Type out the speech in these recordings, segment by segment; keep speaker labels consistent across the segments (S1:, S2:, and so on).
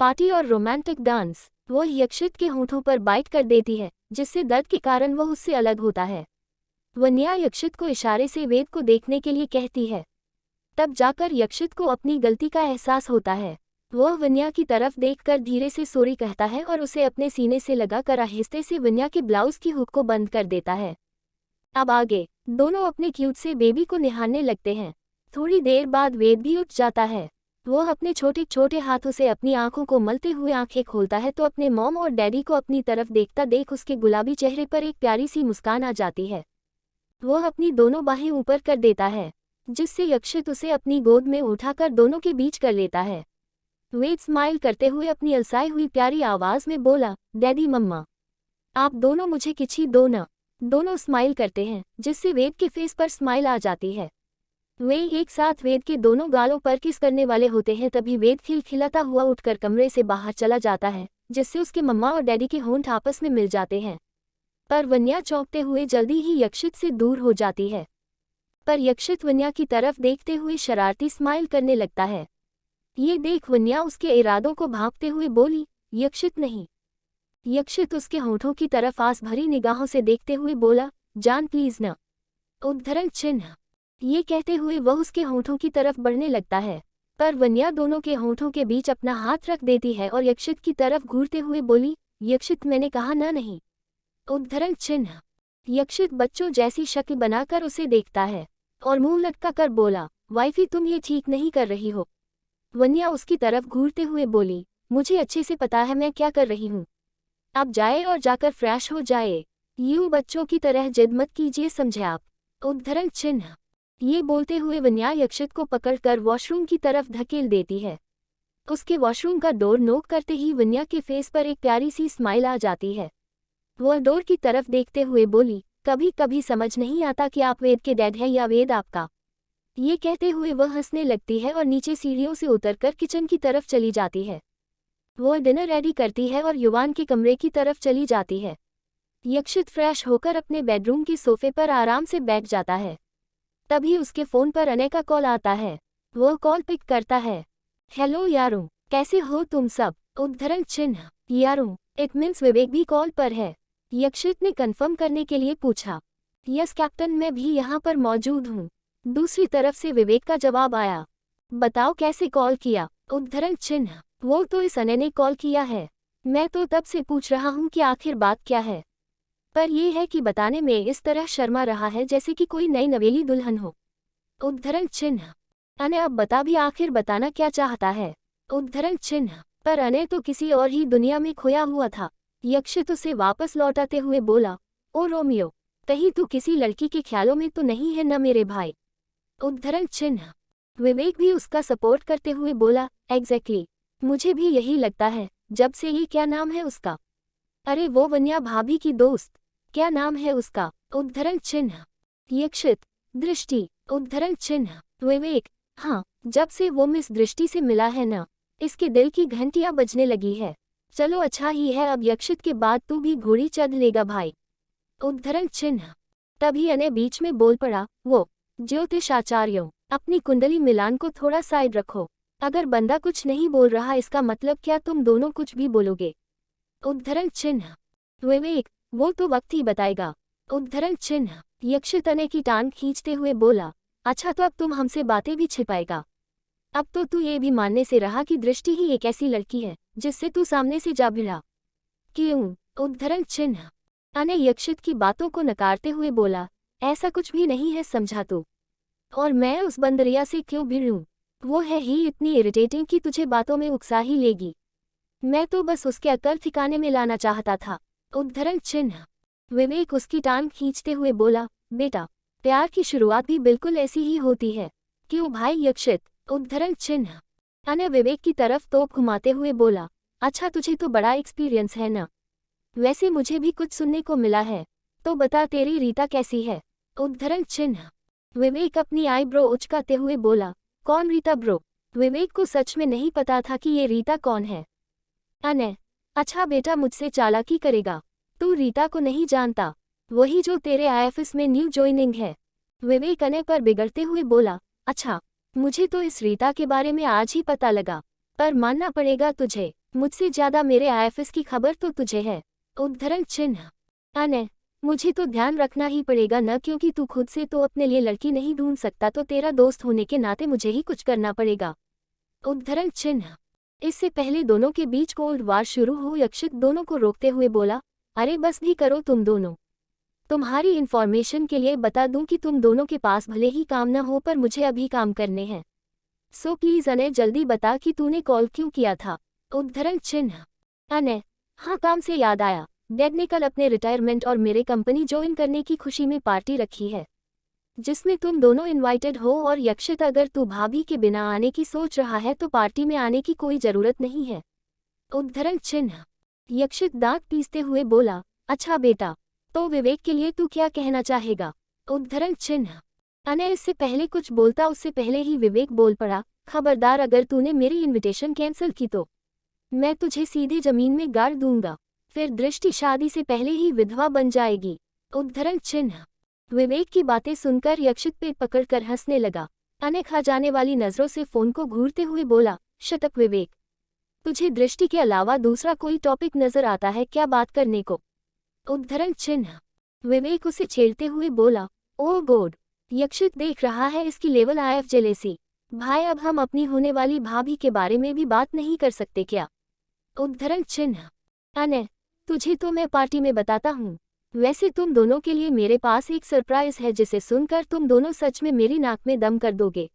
S1: Party और romantic dance. वो यक्षित के होठों पर बाइट कर देती है, जिससे दर्द के कारण वह उससे अलग होता है। वन्या यक्षित को इशारे से वेद को देखने के लिए कहती है। तब जाकर यक्षित को अपनी गलती का एहसास होता है। वह वन्या की तरफ देखकर धीरे से सॉरी कहता है और उसे अपने सीने से लगाकर आहिस्ते से वन्या के ब्लाउज की हुक को बंद कर देता है। अब आगे दोनों अपने क्यूट से बेबी को निहारने लगते हैं। थोड़ी देर बाद वेद भी उठ जाता है। वह अपने छोटे छोटे हाथों से अपनी आंखों को मलते हुए आंखें खोलता है तो अपने मॉम और डैडी को अपनी तरफ देखता देख उसके गुलाबी चेहरे पर एक प्यारी सी मुस्कान आ जाती है। वह अपनी दोनों बाहें ऊपर कर देता है, जिससे यक्षित उसे अपनी गोद में उठाकर दोनों के बीच कर लेता है। वेद स्माइल करते हुए अपनी अलसाई हुई प्यारी आवाज में बोला, डैडी मम्मा, आप दोनों मुझे किसी दो ना। दोनों स्माइल करते हैं, जिससे वेद के फेस पर स्माइल आ जाती है। वे एक साथ वेद के दोनों गालों पर किस करने वाले होते हैं। तभी वेद खिलखिलाता हुआ उठकर कमरे से बाहर चला जाता है, जिससे उसके मम्मा और डैडी के होंठ आपस में मिल जाते हैं। पर वन्या चौंकते हुए जल्दी ही यक्षित से दूर हो जाती है। पर यक्षित वन्या की तरफ देखते हुए शरारती स्माइल करने लगता है। ये देख वन्या उसके इरादों को भांपते हुए बोली, यक्षित नहीं। यक्षित उसके होठों की तरफ आस भरी निगाहों से देखते हुए बोला, जान प्लीज न। उद्धरण चिन्ह। ये कहते हुए वह उसके होठों की तरफ बढ़ने लगता है, पर वन्या दोनों के होठों के बीच अपना हाथ रख देती है और यक्षित की तरफ घूरते हुए बोली, यक्षित मैंने कहा ना नहीं। उद्धरण चिन्ह। यक्षित बच्चों जैसी शक्ल बनाकर उसे देखता है और मुंह लटका कर बोला, वाइफी तुम ये ठीक नहीं कर रही हो। वन्या उसकी तरफ घूरते हुए बोली, मुझे अच्छे से पता है मैं क्या कर रही हूँ। अब जाए और जाकर फ्रेश हो जाए। यूं बच्चों की तरह जिद मत कीजिए, समझे आप। उद्धरण चिन्ह। ये बोलते हुए वन्या यक्षित को पकड़कर वॉशरूम की तरफ धकेल देती है। उसके वॉशरूम का डोर नॉक करते ही वन्या के फेस पर एक प्यारी सी स्माइल आ जाती है। वह डोर की तरफ देखते हुए बोली, कभी कभी समझ नहीं आता कि आप वेद के डैड हैं या वेद आपका। ये कहते हुए वह हंसने लगती है और नीचे सीढ़ियों से उतरकर किचन की तरफ चली जाती है। वह डिनर रेडी करती है और युवान के कमरे की तरफ चली जाती है। यक्षित फ्रेश होकर अपने बेडरूम के सोफे पर आराम से बैठ जाता है। तभी उसके फोन पर अनय का कॉल आता है। वह कॉल पिक करता है। हेलो यारों, कैसे हो तुम सब। उद्धरण चिन्ह। यारों, इट मीन्स विवेक भी कॉल पर है। यक्षित ने कंफर्म करने के लिए पूछा। यस कैप्टन, मैं भी यहाँ पर मौजूद हूँ। दूसरी तरफ से विवेक का जवाब आया। बताओ कैसे कॉल किया। उद्धरण चिन्ह। वो तो इस अनय ने कॉल किया है। मैं तो तब से पूछ रहा हूँ कि आखिर बात क्या है, पर यह है कि बताने में इस तरह शर्मा रहा है जैसे कि कोई नई नवेली दुल्हन हो। उद्धरण चिन्ह। अनय अब बता भी आखिर बताना क्या चाहता है। उद्धरण चिन्ह। पर अनय तो किसी और ही दुनिया में खोया हुआ था। यक्षित उसे वापस लौटाते हुए बोला, ओ रोमियो, कहीं तू किसी लड़की के ख्यालों में तो नहीं है न मेरे भाई। उद्धरण चिन्ह। विवेक भी उसका सपोर्ट करते हुए बोला, एग्जैक्टली, मुझे भी यही लगता है। जब से ये क्या नाम है उसका, अरे वो वन्या भाभी की दोस्त, क्या नाम है उसका। उद्धरण चिन्ह। यक्षित। दृष्टि। उद्धरण चिन्ह। विवेक, हाँ, जब से वो मिस दृष्टि से मिला है ना, इसके दिल की घंटियां बजने लगी है। चलो अच्छा ही है, अब यक्षित के बाद तू भी घोड़ी चढ़ लेगा भाई। उद्धरण चिन्ह। तभी अनय बीच में बोल पड़ा, वो ज्योतिष आचार्यों, अपनी कुंडली मिलान को थोड़ा साइड रखो। अगर बंदा कुछ नहीं बोल रहा इसका मतलब क्या तुम दोनों कुछ भी बोलोगे। उद्धरण चिन्ह। विवेक, वो तो वक्त ही बताएगा। उद्धरण चिन्ह। यक्षित अनय की टांग खींचते हुए बोला, अच्छा तो अब तुम हमसे बातें भी छिपाएगा। अब तो तू ये भी मानने से रहा कि दृष्टि ही एक ऐसी लड़की है जिससे तू सामने से जा भिड़ा। क्यों। उद्धरण चिन्ह। अनय यक्षित की बातों को नकारते हुए बोला, ऐसा कुछ भी नहीं है समझा तू। और मैं उस बंदरिया से क्यों भिड़ूं, वो है ही इतनी इरिटेटिंग कि तुझे बातों में उकसा ही लेगी। मैं तो बस उसके अकल ठिकाने में लाना चाहता था। उद्धरण चिन्ह। विवेक उसकी टांग खींचते हुए बोला, बेटा, प्यार की शुरुआत भी बिल्कुल ऐसी ही होती है। क्यों भाई यक्षित। उद्धरण चिन्ह। अनय विवेक की तरफ तोप घुमाते हुए बोला, अच्छा तुझे तो बड़ा एक्सपीरियंस है ना। वैसे मुझे भी कुछ सुनने को मिला है, तो बता तेरी रीता कैसी है। उद्धरण चिन्ह। विवेक अपनी आईब्रो उचकाते हुए बोला, कौन रीता ब्रो। विवेक को सच में नहीं पता था कि ये रीता कौन है। अनय, अच्छा बेटा मुझसे चालाकी करेगा, तू रीता को नहीं जानता, वही जो तेरे आईएफएस में न्यू ज्वाइनिंग है। विवेक अनय पर बिगड़ते हुए बोला, अच्छा, मुझे तो इस रीता के बारे में आज ही पता लगा, पर मानना पड़ेगा तुझे, मुझसे ज्यादा मेरे आईएफएस की खबर तो तुझे है। उद्धरण चिन्ह। अने मुझे तो ध्यान रखना ही पड़ेगा न, क्योंकि तू खुद से तो अपने लिए लड़की नहीं ढूंढ सकता, तो तेरा दोस्त होने के नाते मुझे ही कुछ करना पड़ेगा। उद्धरण चिन्ह। इससे पहले दोनों के बीच कोल्ड वार शुरू हो, यक्षित दोनों को रोकते हुए बोला, अरे बस भी करो तुम दोनों। तुम्हारी इन्फॉर्मेशन के लिए बता दूं कि तुम दोनों के पास भले ही काम न हो, पर मुझे अभी काम करने हैं। सो प्लीज अनय जल्दी बता कि तूने कॉल क्यों किया था। उद्धरण चिन्ह। अनय, हाँ काम से याद आया, डैड ने कल अपने रिटायरमेंट और मेरे कंपनी ज्वाइन करने की खुशी में पार्टी रखी है, जिसमें तुम दोनों इनवाइटेड हो। और यक्षित, अगर तू भाभी के बिना आने की सोच रहा है तो पार्टी में आने की कोई जरूरत नहीं है। उद्धरण चिन्ह। यक्षित दांत पीसते हुए बोला, अच्छा बेटा, तो विवेक के लिए तू क्या कहना चाहेगा। उद्धरण चिन्ह। अनय इससे पहले कुछ बोलता उससे पहले ही विवेक बोल पड़ा, खबरदार अगर तूने मेरी इनविटेशन कैंसिल की तो मैं तुझे सीधे जमीन में गाड़ दूंगा, फिर दृष्टि शादी से पहले ही विधवा बन जाएगी। उद्धरण चिन्ह। विवेक की बातें सुनकर यक्षित पेट पकड़कर हंसने लगा। अनय खा जाने वाली नजरों से फोन को घूरते हुए बोला, शट अप विवेक, तुझे दृष्टि के अलावा दूसरा कोई टॉपिक नजर आता है क्या बात करने को। उद्धरण चिन्ह। विवेक उसे छेड़ते हुए बोला, ओह गॉड, यक्षित देख रहा है इसकी लेवल आईएफ जेलेसी। भाई अब हम अपनी होने वाली भाभी के बारे में भी बात नहीं कर सकते क्या। उद्धरण चिन्ह। अनय, तुझे तो मैं पार्टी में बताता हूँ। वैसे तुम दोनों के लिए मेरे पास एक सरप्राइज है, जिसे सुनकर तुम दोनों सच में मेरी नाक में दम कर दोगे।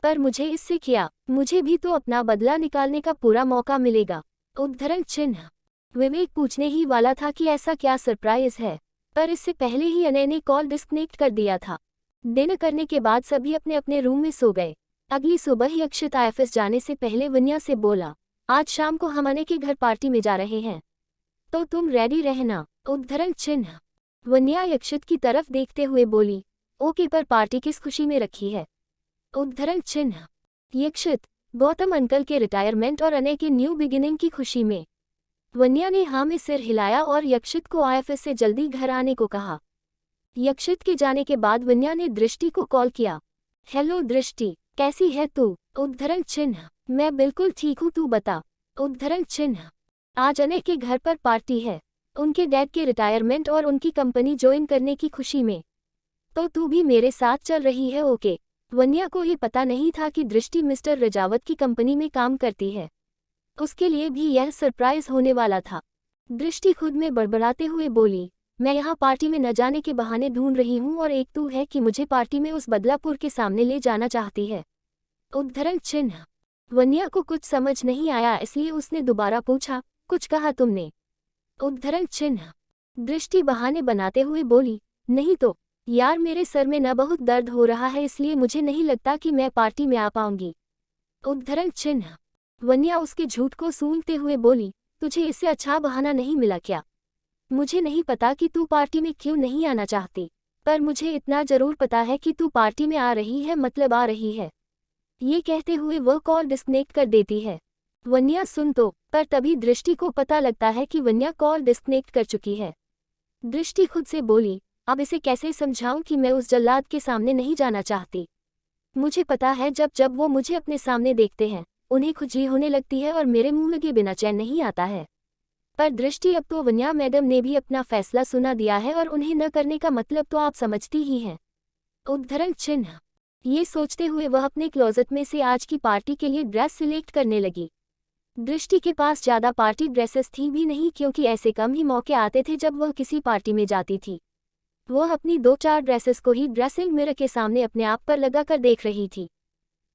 S1: पर मुझे इससे क्या, मुझे भी तो अपना बदला निकालने का पूरा मौका मिलेगा। उद्धरण चिन्ह। विवेक पूछने ही वाला था कि ऐसा क्या सरप्राइज है, पर इससे पहले ही अनय ने कॉल डिस्कनेक्ट कर दिया था। डिनर करने के बाद सभी अपने अपने रूम में सो गए। अगली सुबह यक्षित आईएफएस जाने से पहले वन्या से बोला, आज शाम को हम अनय के घर पार्टी में जा रहे हैं, तो तुम रेडी रहना। उद्धरण चिन्ह। वन्या यक्षित की तरफ देखते हुए बोली, ओके, पर पार्टी किस खुशी में रखी है। उद्धरण चिन्ह। यक्षित, गौतम अंकल के रिटायरमेंट और अनय के न्यू बिगिनिंग की खुशी में। वन्या ने हाँ में सिर हिलाया और यक्षित को आईएफएस से जल्दी घर आने को कहा। यक्षित के जाने के बाद वन्या ने दृष्टि को कॉल किया। हेलो दृष्टि, कैसी है तू। उद्धरण चिन्ह। मैं बिल्कुल ठीक हूँ, तू बता। उद्धरण चिन्ह। आज अनय के घर पर पार्टी है, उनके डैड के रिटायरमेंट और उनकी कंपनी ज्वाइन करने की खुशी में, तो तू भी मेरे साथ चल रही है। ओके। वन्या को ये पता नहीं था कि दृष्टि मिस्टर रजावत की कंपनी में काम करती है, उसके लिए भी यह सरप्राइज होने वाला था। दृष्टि खुद में बड़बड़ाते हुए बोली, मैं यहाँ पार्टी में न जाने के बहाने ढूंढ रही हूँ, और एक तू है कि मुझे पार्टी में उस बदलापुर के सामने ले जाना चाहती है। उद्धरण चिन्ह। वन्या को कुछ समझ नहीं आया, इसलिए उसने दोबारा पूछा, कुछ कहा तुमने। उद्धरण चिन्ह। दृष्टि बहाने बनाते हुए बोली, नहीं तो यार, मेरे सर में न बहुत दर्द हो रहा है, इसलिए मुझे नहीं लगता कि मैं पार्टी में आ पाऊंगी। उद्धरण चिन्ह। वन्या उसके झूठ को सूंघते हुए बोली, तुझे इससे अच्छा बहाना नहीं मिला क्या। मुझे नहीं पता कि तू पार्टी में क्यों नहीं आना चाहती, पर मुझे इतना जरूर पता है कि तू पार्टी में आ रही है, मतलब आ रही है। ये कहते हुए वह कॉल डिस्कनेक्ट कर देती है। वन्या सुन तो, पर तभी दृष्टि को पता लगता है कि वन्या कॉल डिस्कनेक्ट कर चुकी है। दृष्टि खुद से बोली, अब इसे कैसे समझाऊं कि मैं उस जल्लाद के सामने नहीं जाना चाहती। मुझे पता है जब जब वो मुझे अपने सामने देखते हैं, उन्हें खुजली होने लगती है और मेरे मुंह लगे बिना चैन नहीं आता है। पर दृष्टि, अब तो वन्या मैडम ने भी अपना फैसला सुना दिया है, और उन्हें न करने का मतलब तो आप समझती ही हैं। उद्धरण चिन्ह। ये सोचते हुए वह अपने क्लोजेट में से आज की पार्टी के लिए ड्रेस सिलेक्ट करने लगी। दृष्टि के पास ज़्यादा पार्टी ड्रेसेस थी भी नहीं, क्योंकि ऐसे कम ही मौके आते थे जब वह किसी पार्टी में जाती थी। वह अपनी 2-4 ड्रेसेस को ही ड्रेसिंग मिरर के सामने अपने आप पर लगाकर देख रही थी,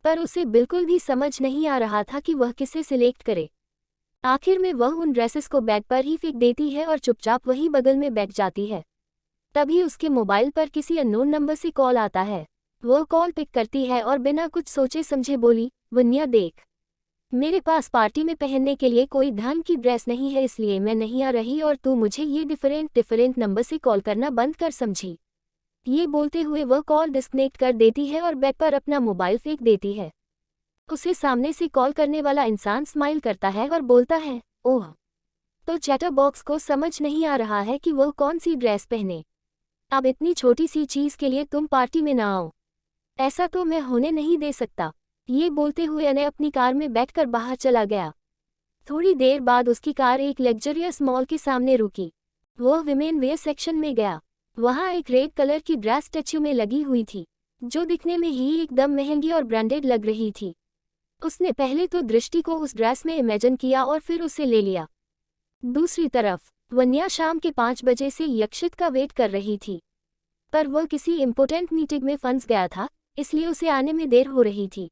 S1: पर उसे बिल्कुल भी समझ नहीं आ रहा था कि वह किसे सिलेक्ट करे। आखिर में वह उन ड्रेसेस को बेड पर ही फेंक देती है और चुपचाप वही बगल में बैठ जाती है। तभी उसके मोबाइल पर किसी अननोन नंबर से कॉल आता है। वह कॉल पिक करती है और बिना कुछ सोचे समझे बोली, वन्या देख, मेरे पास पार्टी में पहनने के लिए कोई ढंग की ड्रेस नहीं है, इसलिए मैं नहीं आ रही, और तू मुझे ये डिफरेंट नंबर से कॉल करना बंद कर, समझी। ये बोलते हुए वह कॉल डिस्कनेक्ट कर देती है और बेड पर अपना मोबाइल फेंक देती है। उसे सामने से कॉल करने वाला इंसान स्माइल करता है और बोलता है, ओह, तो चैटर बॉक्स को समझ नहीं आ रहा है कि वह कौन सी ड्रेस पहने। अब इतनी छोटी सी चीज़ के लिए तुम पार्टी में ना आओ, ऐसा तो मैं होने नहीं दे सकता। ये बोलते हुए अनय अपनी कार में बैठकर बाहर चला गया। थोड़ी देर बाद उसकी कार एक लग्जरियस मॉल के सामने रुकी। वह विमेन वेयर सेक्शन में गया। वहाँ एक रेड कलर की ड्रेस स्टैच्यू में लगी हुई थी, जो दिखने में ही एकदम महंगी और ब्रांडेड लग रही थी। उसने पहले तो दृष्टि को उस ड्रेस में इमेजिन किया और फिर उसे ले लिया। दूसरी तरफ वन्या शाम के 5 बजे से यक्षित का वेट कर रही थी, पर वह किसी इम्पोर्टेंट मीटिंग में फंस गया था, इसलिए उसे आने में देर हो रही थी।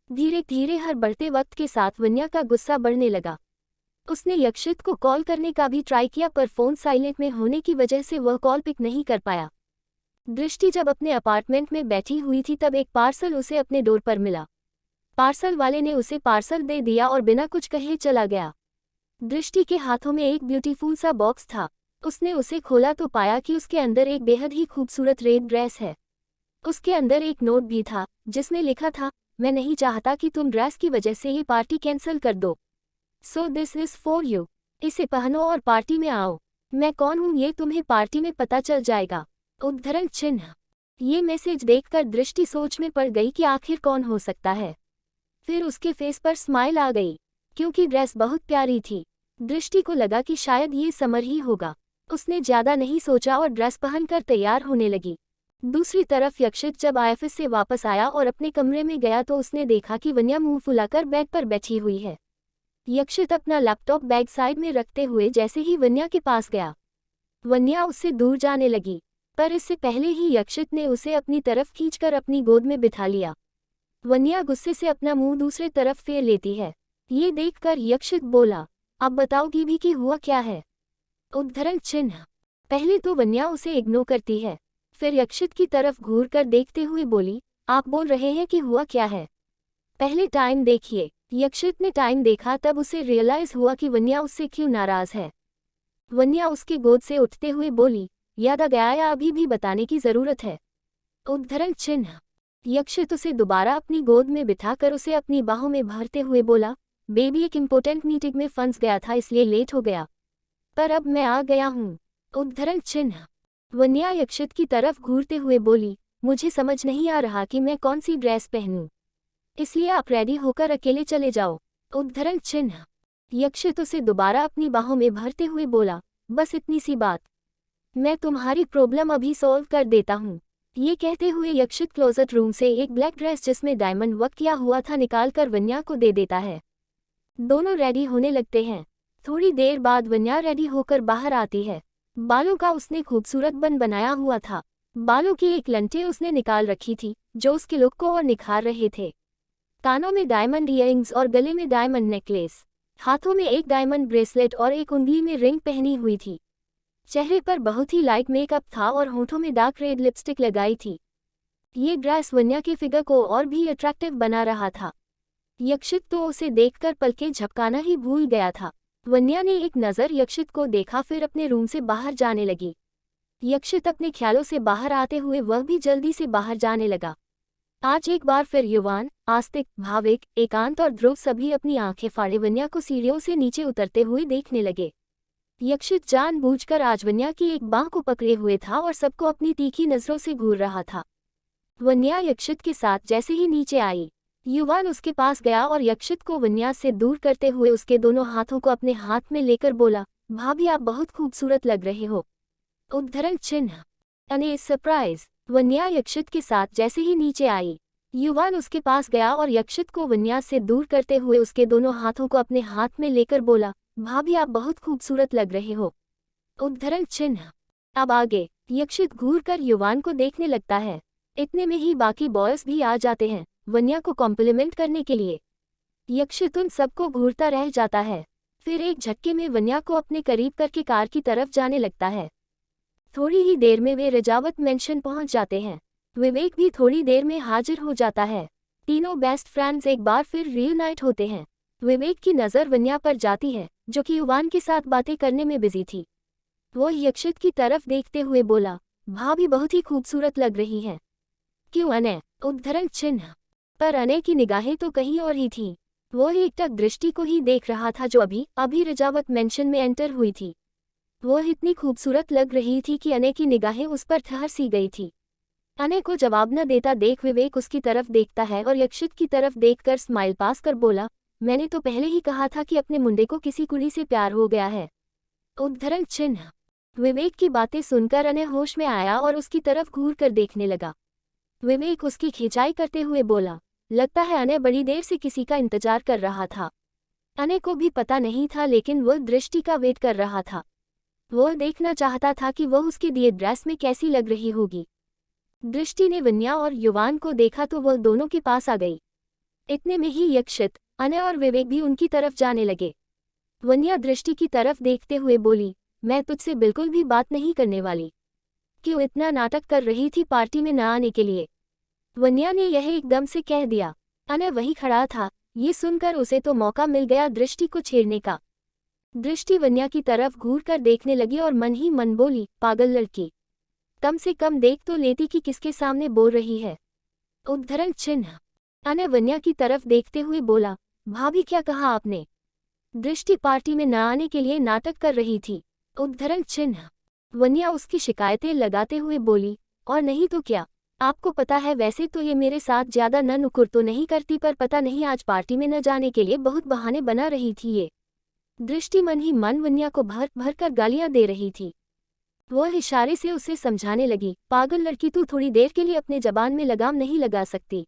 S1: धीरे धीरे हर बढ़ते वक्त के साथ वन्या का गुस्सा बढ़ने लगा। उसने यक्षित को कॉल करने का भी ट्राई किया, पर फोन साइलेंट में होने की वजह से वह कॉल पिक नहीं कर पाया। दृष्टि जब अपने अपार्टमेंट में बैठी हुई थी तब एक पार्सल उसे अपने डोर पर मिला। पार्सल वाले ने उसे पार्सल दे दिया और बिना कुछ कहे चला गया। दृष्टि के हाथों में एक ब्यूटीफुल सा बॉक्स था। उसने उसे खोला तो पाया कि उसके अंदर एक बेहद ही खूबसूरत रेड ड्रेस है। उसके अंदर एक नोट भी था जिसमें लिखा था, मैं नहीं चाहता कि तुम ड्रेस की वजह से ये पार्टी कैंसिल कर दो। So this is for you. इसे पहनो और पार्टी में आओ। मैं कौन हूँ ये तुम्हें पार्टी में पता चल जाएगा। उद्धरण चिन्ह। ये मैसेज देखकर दृष्टि सोच में पड़ गई कि आखिर कौन हो सकता है। फिर उसके फेस पर स्माइल आ गई, क्योंकि ड्रेस बहुत प्यारी थी। दृष्टि को लगा कि शायद ये समर ही होगा। उसने ज्यादा नहीं सोचा और ड्रेस पहनकर तैयार होने लगी। दूसरी तरफ यक्षित जब ऑफिस से वापस आया और अपने कमरे में गया तो उसने देखा कि वन्या मुंह फुलाकर बेड पर बैठी हुई है। यक्षित अपना लैपटॉप बैग साइड में रखते हुए जैसे ही वन्या के पास गया, वन्या उससे दूर जाने लगी, पर इससे पहले ही यक्षित ने उसे अपनी तरफ खींचकर अपनी गोद में बिठा लिया। वन्या गुस्से से अपना मुंह दूसरे तरफ फेर लेती है। ये देखकर यक्षित बोला, अब बताओगी भी कि हुआ क्या है। उद्धरण चिन्ह। पहले तो वन्या उसे इग्नोर करती है, फिर यक्षित की तरफ घूर कर देखते हुए बोली, आप बोल रहे हैं कि हुआ क्या है। पहले टाइम देखिए। यक्षित ने टाइम देखा तब उसे रियलाइज हुआ कि वन्या उससे क्यों नाराज है। वन्या उसके गोद से उठते हुए बोली, याद आ गया या अभी भी बताने की जरूरत है। उद्धरण चिन्ह। यक्षित उसे दोबारा अपनी गोद में बिठाकर उसे अपनी बाहों में भरते हुए बोला, बेबी एक इम्पोर्टेंट मीटिंग में फंस गया था इसलिए लेट हो गया, पर अब मैं आ गया हूँ। उद्धरण चिन्ह। वन्या यक्षित की तरफ घूरते हुए बोली, मुझे समझ नहीं आ रहा कि मैं कौन सी ड्रेस पहनूं, इसलिए आप रेडी होकर अकेले चले जाओ। उद्धरण चिन्ह। यक्षित उसे दोबारा अपनी बाहों में भरते हुए बोला, बस इतनी सी बात, मैं तुम्हारी प्रॉब्लम अभी सॉल्व कर देता हूँ। ये कहते हुए यक्षित क्लोजेट रूम से एक ब्लैक ड्रेस जिसमें डायमंड वर्क किया हुआ था निकालकर वन्या को दे देता है। दोनों रेडी होने लगते हैं। थोड़ी देर बाद वन्या रेडी होकर बाहर आती है। बालों का उसने खूबसूरत बन बनाया हुआ था। बालों की एक लंटे उसने निकाल रखी थी जो उसके लुक को और निखार रहे थे। कानों में डायमंड ईयरिंग्स और गले में डायमंड नेकलेस, हाथों में एक डायमंड ब्रेसलेट और एक उंगली में रिंग पहनी हुई थी। चेहरे पर बहुत ही लाइट मेकअप था और होठों में डार्क रेड लिपस्टिक लगाई थी। ये ड्रेस वन्या के फिगर को और भी अट्रैक्टिव बना रहा था। यक्षित तो उसे देखकर पलकें झपकाना ही भूल गया था। वन्या ने एक नज़र यक्षित को देखा, फिर अपने रूम से बाहर जाने लगी। यक्षित अपने ख्यालों से बाहर आते हुए वह भी जल्दी से बाहर जाने लगा। आज एक बार फिर युवान, आस्तिक, भाविक, एकांत और ध्रुव सभी अपनी आंखें फाड़े वन्या को सीढ़ियों से नीचे उतरते हुए देखने लगे। यक्षित जानबूझकर आज वन्या की एक बांह को पकड़े हुए था और सबको अपनी तीखी नजरों से घूर रहा था। वन्या यक्षित के साथ जैसे ही नीचे आई, युवान उसके पास गया और यक्षित को वन्या से दूर करते हुए उसके दोनों हाथों को अपने हाथ में लेकर बोला, भाभी आप बहुत खूबसूरत लग रहे हो। उद्धरण चिन्ह। अने सरप्राइज। वन्या यक्षित के साथ जैसे ही नीचे आई, युवान उसके पास गया और यक्षित को वन्या से दूर करते हुए उसके दोनों हाथों को अपने हाथ में लेकर बोला, भाभी आप बहुत खूबसूरत लग रहे हो। उद्धरण चिन्ह। अब आगे यक्षित घूर कर युवान को देखने लगता है। इतने में ही बाकी बॉयज भी आ जाते हैं वन्या को कॉम्प्लीमेंट करने के लिए। यक्षित उन सबको घूरता रह जाता है, फिर एक झटके में वन्या को अपने करीब करके कार की तरफ जाने लगता है। थोड़ी ही देर में वे रजावत मेंशन पहुंच जाते हैं। विवेक भी थोड़ी देर में हाजिर हो जाता है। तीनों बेस्ट फ्रेंड्स एक बार फिर रीयूनाइट होते हैं। विवेक की नज़र वन्या पर जाती है जो कि युवान के साथ बातें करने में बिजी थी। वो यक्षित की तरफ देखते हुए बोला, भाभी बहुत ही खूबसूरत लग रही हैं। क्यों अनय? उद्धरण चिन्ह। पर अनय की निगाहें तो कहीं और ही थीं। वो एकटक दृष्टि को ही देख रहा था जो अभी रजावत मेंशन में एंटर हुई थी। वो इतनी खूबसूरत लग रही थी कि अनय की निगाहें उस पर ठहर सी गई थी। अनय को जवाब न देता देख विवेक उसकी तरफ देखता है और यक्षित की तरफ देखकर स्माइल पास कर बोला, मैंने तो पहले ही कहा था कि अपने मुंडे को किसी कुड़ी से प्यार हो गया है। उद्धरण चिन्ह। विवेक की बातें सुनकर अनय होश में आया और उसकी तरफ घूर कर देखने लगा। विवेक उसकी खिंचाई करते हुए बोला, लगता है अनय बड़ी देर से किसी का इंतजार कर रहा था। अनय को भी पता नहीं था, लेकिन वह दृष्टि का वेट कर रहा था। वह देखना चाहता था कि वह उसके दिए ड्रेस में कैसी लग रही होगी। दृष्टि ने वन्या और युवान को देखा तो वह दोनों के पास आ गई। इतने में ही यक्षित, अनय और विवेक भी उनकी तरफ जाने लगे। वन्या दृष्टि की तरफ देखते हुए बोली, मैं तुझसे बिल्कुल भी बात नहीं करने वाली। क्यों इतना नाटक कर रही थी पार्टी में न आने के लिए? वन्या ने यह एकदम से कह दिया। अनय वहीं खड़ा था। ये सुनकर उसे तो मौका मिल गया दृष्टि को छेड़ने का। दृष्टि वन्या की तरफ घूर कर देखने लगी और मन ही मन बोली, पागल लड़की, कम से कम देख तो लेती कि किसके सामने बोल रही है। उद्धरण चिन्ह। अनय वन्या की तरफ देखते हुए बोला, भाभी क्या कहा आपने? दृष्टि पार्टी में न आने के लिए नाटक कर रही थी। उद्धरण चिन्ह। वन्या उसकी शिकायतें लगाते हुए बोली, और नहीं तो क्या, आपको पता है वैसे तो ये मेरे साथ ज्यादा न नुकुर तो नहीं करती, पर पता नहीं आज पार्टी में न जाने के लिए बहुत बहाने बना रही थी ये। दृष्टि मन ही मन वन्या को भर भर कर गालियां दे रही थी। वह इशारे से उसे समझाने लगी, पागल लड़की, तू थोड़ी देर के लिए अपने जबान में लगाम नहीं लगा सकती।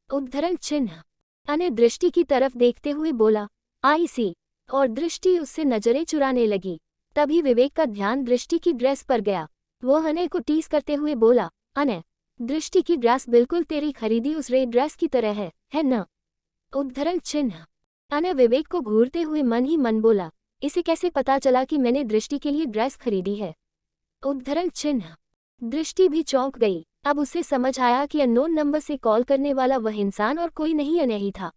S1: उद्धरण चिन्ह। अनय दृष्टि की तरफ देखते हुए बोला, आई सी, और दृष्टि उससे नजरें चुराने लगी। तभी विवेक का ध्यान दृष्टि की ड्रेस पर गया। वह अनय को टीस करते हुए बोला, अनय, दृष्टि की ड्रेस बिल्कुल तेरी खरीदी उस रेड ड्रेस की तरह है न? उद्धरण चिन्ह। अनय विवेक को घूरते हुए मन ही मन बोला, इसे कैसे पता चला कि मैंने दृष्टि के लिए ड्रेस खरीदी है? उद्धरण चिन्ह। दृष्टि भी चौंक गई। अब उसे समझ आया कि अननोन नंबर से कॉल करने वाला वह इंसान और कोई नहीं अनय ही था,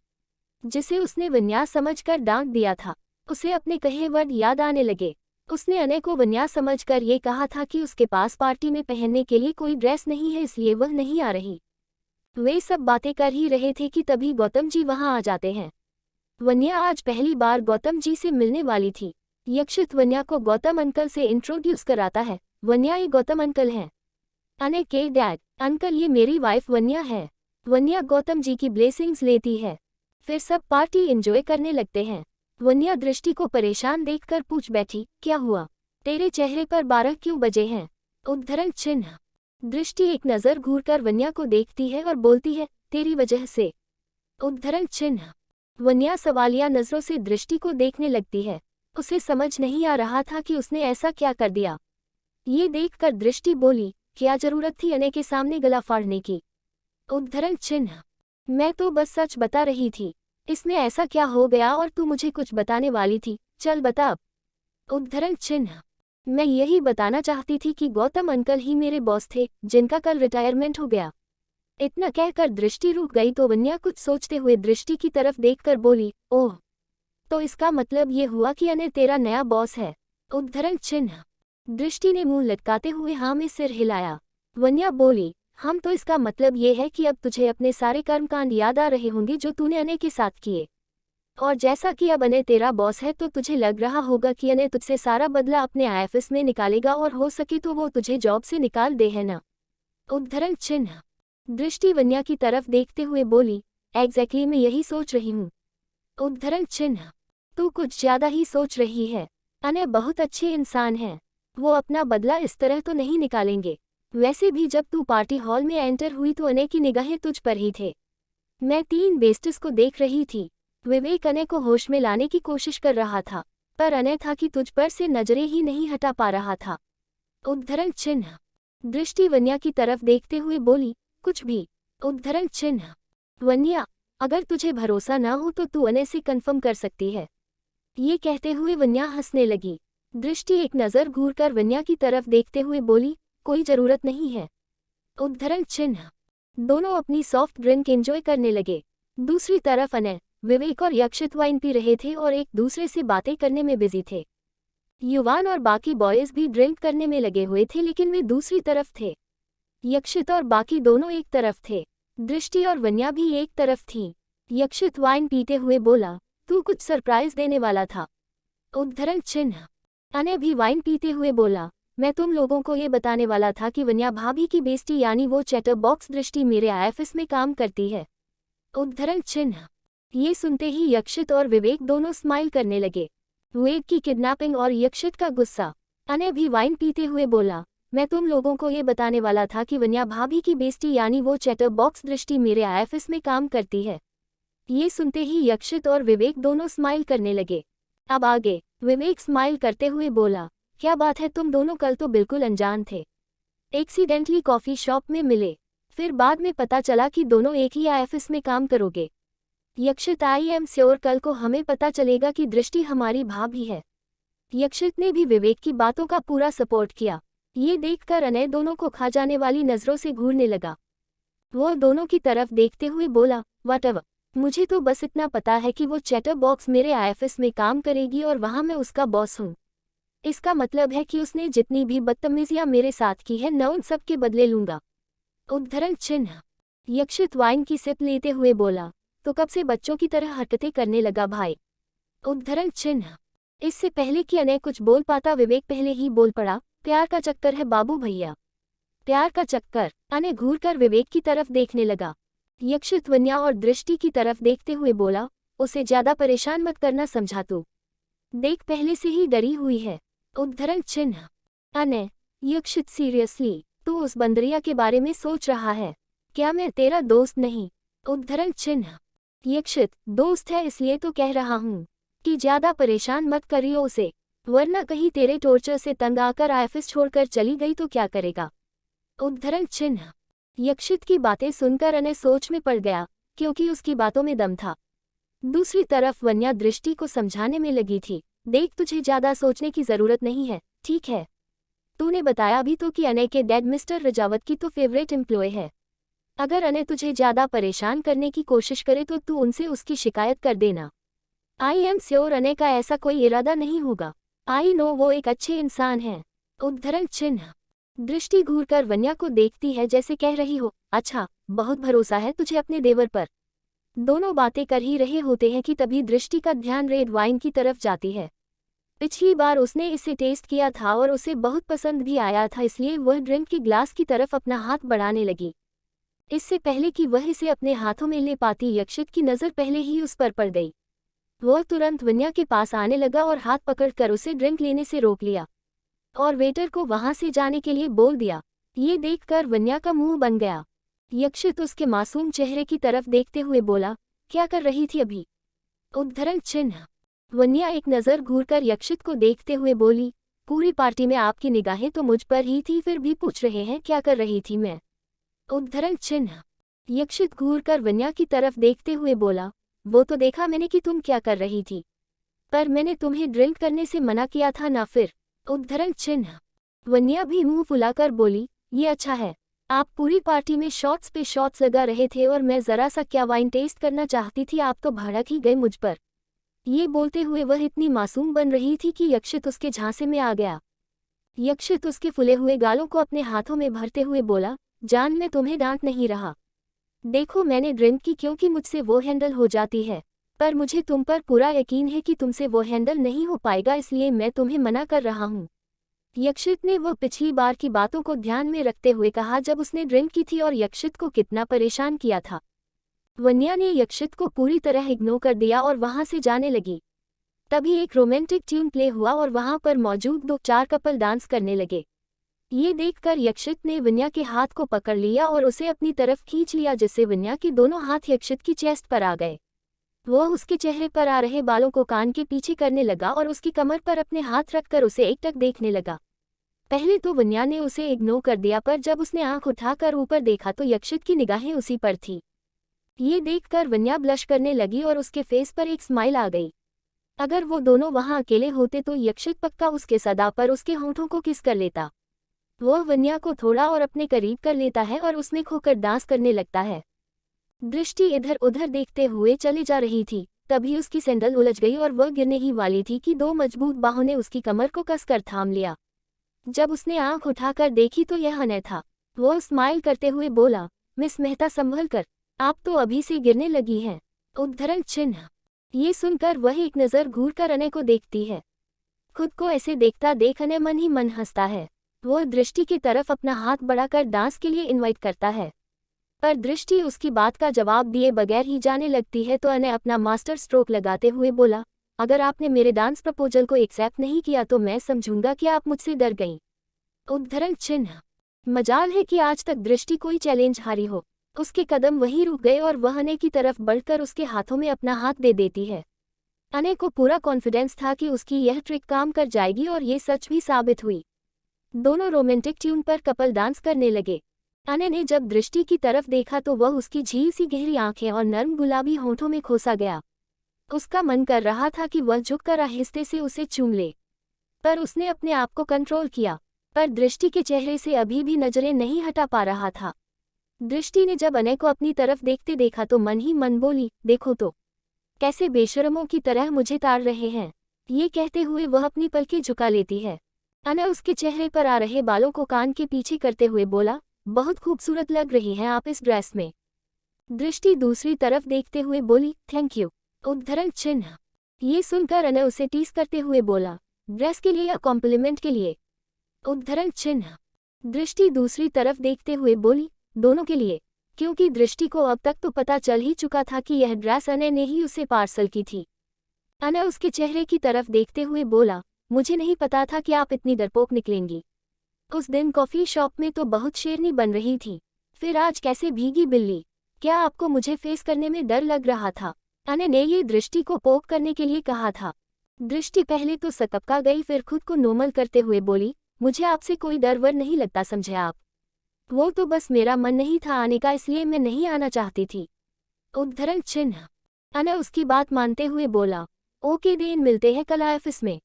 S1: जिसे उसने विन्यास समझकर डांट दिया था। उसे अपने कहे वर्ड याद आने लगे। उसने अनय को विन्यास समझकर ये कहा था कि उसके पास पार्टी में पहनने के लिए कोई ड्रेस नहीं है, इसलिए वह नहीं आ रही। वे सब बातें कर ही रहे थे कि तभी गौतम जी वहां आ जाते हैं। वन्या आज पहली बार गौतम जी से मिलने वाली थी। यक्षित वन्या को गौतम अंकल से इंट्रोड्यूस कराता है। वन्या, ये गौतम अंकल हैं। अनय के डैड, अंकल ये मेरी वाइफ वन्या है। वन्या गौतम जी की ब्लेसिंग्स लेती है। फिर सब पार्टी एंजॉय करने लगते हैं। वन्या दृष्टि को परेशान देखकर पूछ बैठी, क्या हुआ? तेरे चेहरे पर 12 क्यों बजे हैं? उद्धरण चिन्ह। दृष्टि एक नज़र घूरकर वन्या को देखती है और बोलती है, तेरी वजह से। उद्धरण चिन्ह। वन्या सवालिया नजरों से दृष्टि को देखने लगती है। उसे समझ नहीं आ रहा था कि उसने ऐसा क्या कर दिया। ये देखकर दृष्टि बोली, क्या जरूरत थी अनय के सामने गला फाड़ने की? उद्धरण चिन्ह। मैं तो बस सच बता रही थी। इसमें ऐसा क्या हो गया और तू मुझे कुछ बताने वाली थी, चल बता अब। उद्धरण चिन्ह। मैं यही बताना चाहती थी कि गौतम अंकल ही मेरे बॉस थे, जिनका कल रिटायरमेंट हो गया। इतना कहकर दृष्टि रुक गई तो वन्या कुछ सोचते हुए दृष्टि की तरफ देखकर बोली, ओह, तो इसका मतलब ये हुआ कि अनय तेरा नया बॉस है? उद्धरण चिन्ह। दृष्टि ने मुंह लटकाते हुए हाँ में सिर हिलाया। वन्या बोली, हम तो इसका मतलब ये है कि अब तुझे अपने सारे कर्मकांड याद आ रहे होंगे जो तूने अनय के साथ किए। और जैसा कि अब अनय तेरा बॉस है तो तुझे लग रहा होगा कि अनय तुझसे सारा बदला अपने आईएफएस में निकालेगा और हो सके तो वो तुझे जॉब से निकाल दे, है ना? उद्धरण चिन्ह। दृष्टि वन्या की तरफ देखते हुए बोली, एग्जैक्टली मैं यही सोच रही हूँ। उद्धरण चिन्ह। तू कुछ ज्यादा ही सोच रही है। अनय बहुत अच्छे इंसान हैं। वो अपना बदला इस तरह तो नहीं निकालेंगे। वैसे भी जब तू पार्टी हॉल में एंटर हुई तो अनय की निगाहें तुझ पर ही थे। मैं 3 बेस्टिस को देख रही थी। विवेक अनय को होश में लाने की कोशिश कर रहा था, पर अनय था कि तुझ पर से नजरें ही नहीं हटा पा रहा था। उद्धरण चिन्ह। दृष्टि वन्या की तरफ देखते हुए बोली, कुछ भी। उद्धरण चिन्ह। वन्या, अगर तुझे भरोसा ना हो तो तू अनय से कन्फर्म कर सकती है। ये कहते हुए वन्या हंसने लगी। दृष्टि एक नज़र घूरकर वन्या की तरफ देखते हुए बोली, कोई जरूरत नहीं है। उद्धरण चिन्ह। दोनों अपनी सॉफ्ट ड्रिंक एंजॉय करने लगे। दूसरी तरफ अनय, विवेक और यक्षित वाइन पी रहे थे और एक दूसरे से बातें करने में बिजी थे। युवान और बाकी बॉयज भी ड्रिंक करने में लगे हुए थे, लेकिन वे दूसरी तरफ थे। यक्षित और बाकी दोनों एक तरफ थे। दृष्टि और वन्या भी एक तरफ थीं। यक्षित वाइन पीते हुए बोला, तू कुछ सरप्राइज देने वाला था। उद्धरण चिन्ह। अनय भी वाइन पीते हुए बोला, मैं तुम लोगों को ये बताने वाला था कि वन्या भाभी की बेस्टी यानी वो चैटर बॉक्स दृष्टि मेरे आईएफएस में काम करती है। उद्धरण चिन्ह। ये सुनते ही यक्षित और विवेक दोनों स्माइल करने लगे। वेद की किडनैपिंग और यक्षित का गुस्सा। अनय भी वाइन पीते हुए बोला, मैं तुम लोगों को ये बताने वाला था कि वन्या भाभी की बेस्टी यानी वो चैटर बॉक्स दृष्टि मेरे आईएफएस में काम करती है। ये सुनते ही यक्षित और विवेक दोनों स्माइल करने लगे। अब आगे। विवेक स्माइल करते हुए बोला, क्या बात है, तुम दोनों कल तो बिल्कुल अनजान थे। एक्सीडेंटली कॉफी शॉप में मिले, फिर बाद में पता चला कि दोनों एक ही आईएफएस में काम करोगे। यक्षित, आई एम श्योर कल को हमें पता चलेगा कि दृष्टि हमारी भाभी है। यक्षित ने भी विवेक की बातों का पूरा सपोर्ट किया। ये देखकर अनय दोनों को खा जाने वाली नजरों से घूरने लगा। वो दोनों की तरफ देखते हुए बोला, व्हाटएवर, मुझे तो बस इतना पता है कि वो चैटर बॉक्स मेरे आईएफएस में काम करेगी और वहां मैं उसका बॉस हूँ। इसका मतलब है कि उसने जितनी भी बदतमीजियां मेरे साथ की है, मैं उन सब के बदले लूंगा। उद्धरण चिन्ह। यक्षित वाइन की सिप लेते हुए बोला, तो कब से बच्चों की तरह हरकतें करने लगा भाई। उद्धरण चिन्ह। इससे पहले कि अनय कुछ बोल पाता विवेक पहले ही बोल पड़ा, प्यार का चक्कर है बाबू भैया। प्यार का चक्कर। अनय घूरकर विवेक की तरफ देखने लगा। यक्षित वन्या और दृष्टि की तरफ देखते हुए बोला, उसे ज्यादा परेशान मत करना, समझा तू। देख पहले से ही डरी हुई है। उद्धरण चिन्ह। अनय, यक्षित सीरियसली, तू उस बंदरिया के बारे में सोच रहा है? क्या मैं तेरा दोस्त नहीं? उद्धरण चिन्ह। यक्षित, दोस्त है इसलिए तो कह रहा हूँ कि ज्यादा परेशान मत करियो उसे, वरना कहीं तेरे टॉर्चर से तंग आकर आईएफएस छोड़कर चली गई तो क्या करेगा। उद्धरण चिन्ह। यक्षित की बातें सुनकर अनय सोच में पड़ गया, क्योंकि उसकी बातों में दम था। दूसरी तरफ वन्या दृष्टि को समझाने में लगी थी, देख तुझे ज्यादा सोचने की जरूरत नहीं है, ठीक है। तूने बताया भी तो कि अनय के डैड मिस्टर रजावत की तो फेवरेट एम्प्लॉय है। अगर अनय तुझे ज्यादा परेशान करने की कोशिश करे तो तू उनसे उसकी शिकायत कर देना। आई एम श्योर अनय का ऐसा कोई इरादा नहीं होगा। आई नो वो एक अच्छे इंसान है। उद्धरण चिन्ह। दृष्टि घूरकर वन्या को देखती है जैसे कह रही हो, अच्छा, बहुत भरोसा है तुझे अपने देवर पर। दोनों बातें कर ही रहे होते हैं कि तभी दृष्टि का ध्यान रेड वाइन की तरफ जाती है। पिछली बार उसने इसे टेस्ट किया था और उसे बहुत पसंद भी आया था, इसलिए वह ड्रिंक की ग्लास की तरफ अपना हाथ बढ़ाने लगी। इससे पहले कि वह इसे अपने हाथों में ले पाती, यक्षित की नज़र पहले ही उस पर पड़ गई। वह तुरंत वन्या के पास आने लगा और हाथ पकड़कर उसे ड्रिंक लेने से रोक लिया और वेटर को वहां से जाने के लिए बोल दिया। ये देखकर वन्या का मुंह बन गया। यक्षित उसके मासूम चेहरे की तरफ देखते हुए बोला, क्या कर रही थी अभी? उद्धरण चिन्ह। वन्या एक नज़र घूरकर यक्षित को देखते हुए बोली, पूरी पार्टी में आपकी निगाहें तो मुझ पर ही थी, फिर भी पूछ रहे हैं क्या कर रही थी मैं? उद्धरण चिन्ह। यक्षित घूरकर वन्या की तरफ देखते हुए बोला, वो तो देखा मैंने कि तुम क्या कर रही थी, पर मैंने तुम्हें ड्रिंक करने से मना किया था ना फिर। उद्धरण चिन्ह। वन्या भी मुंह फुलाकर बोली, ये अच्छा है, आप पूरी पार्टी में शॉट्स पे शॉट्स लगा रहे थे और मैं जरा सा क्या वाइन टेस्ट करना चाहती थी, आप तो भड़क ही गए मुझ पर। ये बोलते हुए वह इतनी मासूम बन रही थी कि यक्षित उसके झांसे में आ गया। यक्षित उसके फुले हुए गालों को अपने हाथों में भरते हुए बोला, जान मैं तुम्हें डांट नहीं रहा। देखो मैंने ड्रिंक की क्योंकि मुझसे वो हैंडल हो जाती है, पर मुझे तुम पर पूरा यकीन है कि तुमसे वो हैंडल नहीं हो पाएगा, इसलिए मैं तुम्हें मना कर रहा हूँ। यक्षित ने वो पिछली बार की बातों को ध्यान में रखते हुए कहा जब उसने ड्रिंक की थी और यक्षित को कितना परेशान किया था। वन्या ने यक्षित को पूरी तरह इग्नोर कर दिया और वहां से जाने लगी। तभी एक रोमांटिक ट्यून प्ले हुआ और वहां पर मौजूद 2-4 कपल डांस करने लगे। ये देखकर यक्षित ने वन्या के हाथ को पकड़ लिया और उसे अपनी तरफ खींच लिया, जिससे वन्या के दोनों हाथ यक्षित की चेस्ट पर आ गए। वह उसके चेहरे पर आ रहे बालों को कान के पीछे करने लगा और उसकी कमर पर अपने हाथ रखकर उसे एकटक देखने लगा। पहले तो वन्या ने उसे इग्नोर कर दिया, पर जब उसने आंख उठाकर ऊपर देखा तो यक्षित की निगाहें उसी पर थी। ये देखकर वन्या ब्लश करने लगी और उसके फेस पर एक स्माइल आ गई। अगर वो दोनों वहां अकेले होते तो यक्षित पक्का उसके सदा पर उसके होंठों को किस कर लेता। वह वन्या को थोड़ा और अपने करीब कर लेता है और उसमें खोकर डांस करने लगता है। दृष्टि इधर उधर देखते हुए चली जा रही थी, तभी उसकी सैंडल उलझ गई और वह गिरने ही वाली थी कि 2 मजबूत बाहों ने उसकी कमर को कसकर थाम लिया। जब उसने आंख उठाकर देखी तो यह अनय था। वह स्माइल करते हुए बोला, मिस मेहता संभल कर, आप तो अभी से गिरने लगी हैं। उद्धरण चिन्ह। ये सुनकर वह एक नज़र घूरकर अनय को देखती है। खुद को ऐसे देखता देख अनय मन ही मन हंसता है। वह दृष्टि की तरफ अपना हाथ बढ़ाकर डांस के लिए इनवाइट करता है। पर दृष्टि उसकी बात का जवाब दिए बगैर ही जाने लगती है तो अनय अपना मास्टर स्ट्रोक लगाते हुए बोला, अगर आपने मेरे डांस प्रपोजल को एक्सेप्ट नहीं किया तो मैं समझूंगा कि आप मुझसे डर गईं। उद्धरण चिन्ह। मजाल है कि आज तक दृष्टि कोई चैलेंज हारी हो। उसके कदम वहीं रुक गए और वह अनय की तरफ बढ़कर उसके हाथों में अपना हाथ दे देती है। अनय को पूरा कॉन्फिडेंस था कि उसकी यह ट्रिक काम कर जाएगी और ये सच भी साबित हुई। दोनों रोमांटिक ट्यून पर कपल डांस करने लगे। अनय ने जब दृष्टि की तरफ देखा तो वह उसकी झील सी गहरी आंखें और नर्म गुलाबी होंठों में खोसा गया। उसका मन कर रहा था कि वह झुककर आहिस्ते से उसे चूम ले, पर उसने अपने आप को कंट्रोल किया। पर दृष्टि के चेहरे से अभी भी नजरें नहीं हटा पा रहा था। दृष्टि ने जब अनय को अपनी तरफ देखते देखा तो मन ही मन बोली, देखो तो कैसे बेशरमों की तरह मुझे ताड़ रहे हैं। ये कहते हुए वह अपनी पलकें झुका लेती है। अनय उसके चेहरे पर आ रहे बालों को कान के पीछे करते हुए बोला, बहुत खूबसूरत लग रही हैं आप इस ड्रेस में। दृष्टि दूसरी तरफ देखते हुए बोली, थैंक यू। उद्धरण चिन्ह। ये सुनकर अनय उसे टीस करते हुए बोला, ड्रेस के लिए या कॉम्प्लीमेंट के लिए। उद्धरण चिन्ह। दृष्टि दूसरी तरफ देखते हुए बोली, दोनों के लिए, क्योंकि दृष्टि को अब तक तो पता चल ही चुका था कि यह ड्रेस अनय ने ही उसे पार्सल की थी। अनय उसके चेहरे की तरफ देखते हुए बोला, मुझे नहीं पता था कि आप इतनी डरपोक निकलेंगी। उस दिन कॉफी शॉप में तो बहुत शेरनी बन रही थी, फिर आज कैसे भीगी बिल्ली। क्या आपको मुझे फेस करने में डर लग रहा था? अनय ने ये दृष्टि को पोक करने के लिए कहा था। दृष्टि पहले तो सकपका गई, फिर खुद को नॉर्मल करते हुए बोली, मुझे आपसे कोई डर वर नहीं लगता, समझे आप। वो तो बस मेरा मन नहीं था आने का, इसलिए मैं नहीं आना चाहती थी। उद्धरण चिन्ह। अनय उसकी बात मानते हुए बोला, ओके देन मिलते हैं कल ऑफिस में।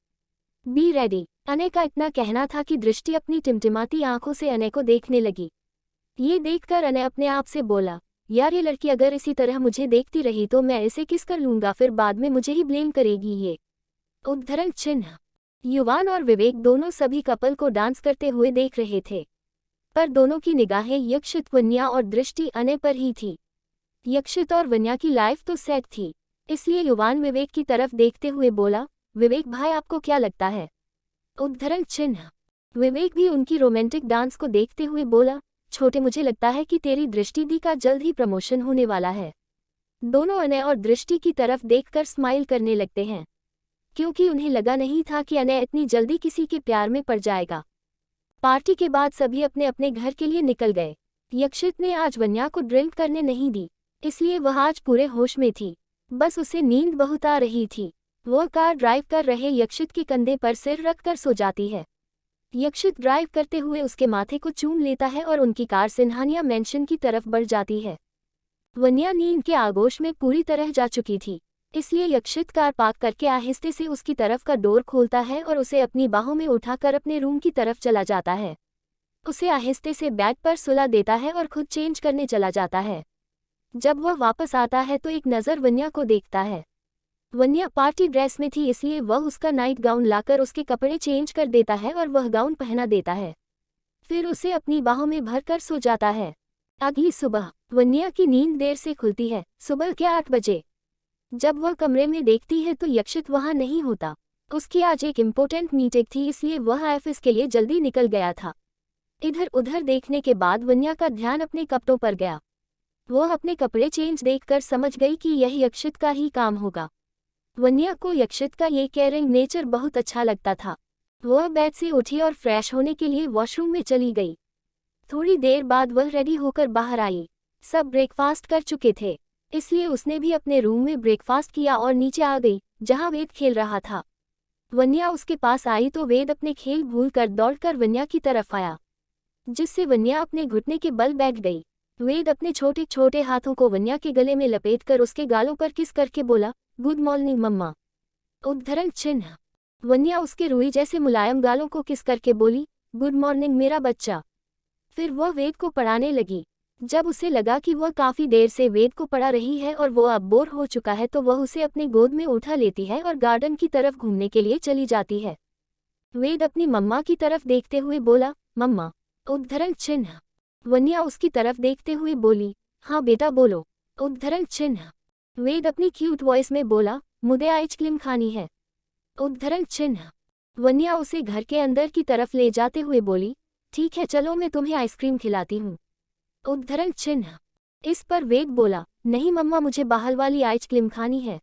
S1: Be ready. अनय का इतना कहना था कि दृष्टि अपनी टिमटिमाती आंखों से अनय को देखने लगी। ये देखकर अनय अपने आप से बोला, यार ये लड़की अगर इसी तरह मुझे देखती रही तो मैं इसे किस कर लूंगा, फिर बाद में मुझे ही ब्लेम करेगी ये। उद्धरण चिन्ह। युवान और विवेक दोनों सभी कपल को डांस करते हुए देख रहे थे, पर दोनों की निगाहें यक्षित, वन्या और दृष्टि अनय पर ही थी। यक्षित और वन्या की लाइफ तो सेट थी, इसलिए युवान विवेक की तरफ देखते हुए बोला, विवेक भाई आपको क्या लगता है? उद्धरण चिन्ह। विवेक भी उनकी रोमांटिक डांस को देखते हुए बोला, छोटे मुझे लगता है कि तेरी दृष्टि दी का जल्द ही प्रमोशन होने वाला है। दोनों अनय और दृष्टि की तरफ देखकर स्माइल करने लगते हैं, क्योंकि उन्हें लगा नहीं था कि अनय इतनी जल्दी किसी के प्यार में पड़ जाएगा। पार्टी के बाद सभी अपने अपने घर के लिए निकल गए। यक्षित ने आज वन्या को ड्रिंक करने नहीं दी, इसलिए वह आज पूरे होश में थी, बस उसे नींद बहुत आ रही थी। वह कार ड्राइव कर रहे यक्षित के कंधे पर सिर रखकर सो जाती है। यक्षित ड्राइव करते हुए उसके माथे को चूम लेता है और उनकी कार सिन्हानिया मैंशन की तरफ बढ़ जाती है। वन्या नींद के आगोश में पूरी तरह जा चुकी थी, इसलिए यक्षित कार पार्क करके आहिस्ते से उसकी तरफ का डोर खोलता है और उसे अपनी बाहों में उठाकर अपने रूम की तरफ चला जाता है। उसे आहिस्ते से बेड पर सुला देता है और खुद चेंज करने चला जाता है। जब वह वापस आता है तो एक नज़र वन्या को देखता है। वन्या पार्टी ड्रेस में थी, इसलिए वह उसका नाइट गाउन लाकर उसके कपड़े चेंज कर देता है और वह गाउन पहना देता है, फिर उसे अपनी बाहों में भरकर सो जाता है। अगली सुबह वन्या की नींद देर से खुलती है, सुबह के 8 बजे। जब वह कमरे में देखती है तो यक्षित वहां नहीं होता। उसकी आज एक इम्पोर्टेंट मीटिंग थी, इसलिए वह ऑफिस के लिए जल्दी निकल गया था। इधर उधर देखने के बाद वन्या का ध्यान अपने कपड़ों पर गया। वह अपने कपड़े चेंज देखकर समझ गई कि यह यक्षित का ही काम होगा। वन्या को यक्षित का ये केयरिंग नेचर बहुत अच्छा लगता था। वह बेड से उठी और फ्रेश होने के लिए वॉशरूम में चली गई। थोड़ी देर बाद वह रेडी होकर बाहर आई। सब ब्रेकफास्ट कर चुके थे, इसलिए उसने भी अपने रूम में ब्रेकफास्ट किया और नीचे आ गई, जहां वेद खेल रहा था। वन्या उसके पास आई तो वेद अपने खेल भूलकर दौड़कर वन्या की तरफ आया, जिससे वन्या अपने घुटने के बल बैठ गई। वेद अपने छोटे छोटे हाथों को वन्या के गले में लपेटकर उसके गालों पर किस करके बोला, गुड मॉर्निंग मम्मा। उद्धरण चिन्ह। वन्या उसके रुई जैसे मुलायम गालों को किस करके बोली, गुड मॉर्निंग मेरा बच्चा। फिर वह वेद को पढ़ाने लगी। जब उसे लगा कि वह काफी देर से वेद को पढ़ा रही है और वो अब बोर हो चुका है तो वह उसे अपने गोद में उठा लेती है और गार्डन की तरफ घूमने के लिए चली जाती है। वेद अपनी मम्मा की तरफ देखते हुए बोला, मम्मा। उद्धरण चिन्ह। वन्या उसकी तरफ देखते हुए बोली, हाँ बेटा बोलो। उद्धरण चिन्ह। वेद अपनी क्यूट वॉइस में बोला, मुझे आइसक्रीम खानी है। उद्धरण चिन्ह। वन्या उसे घर के अंदर की तरफ ले जाते हुए बोली, ठीक है चलो मैं तुम्हें आइसक्रीम खिलाती हूँ। उद्धरण चिन्ह। इस पर वेद बोला, नहीं मम्मा, मुझे बाहर वाली आइसक्रीम खानी है।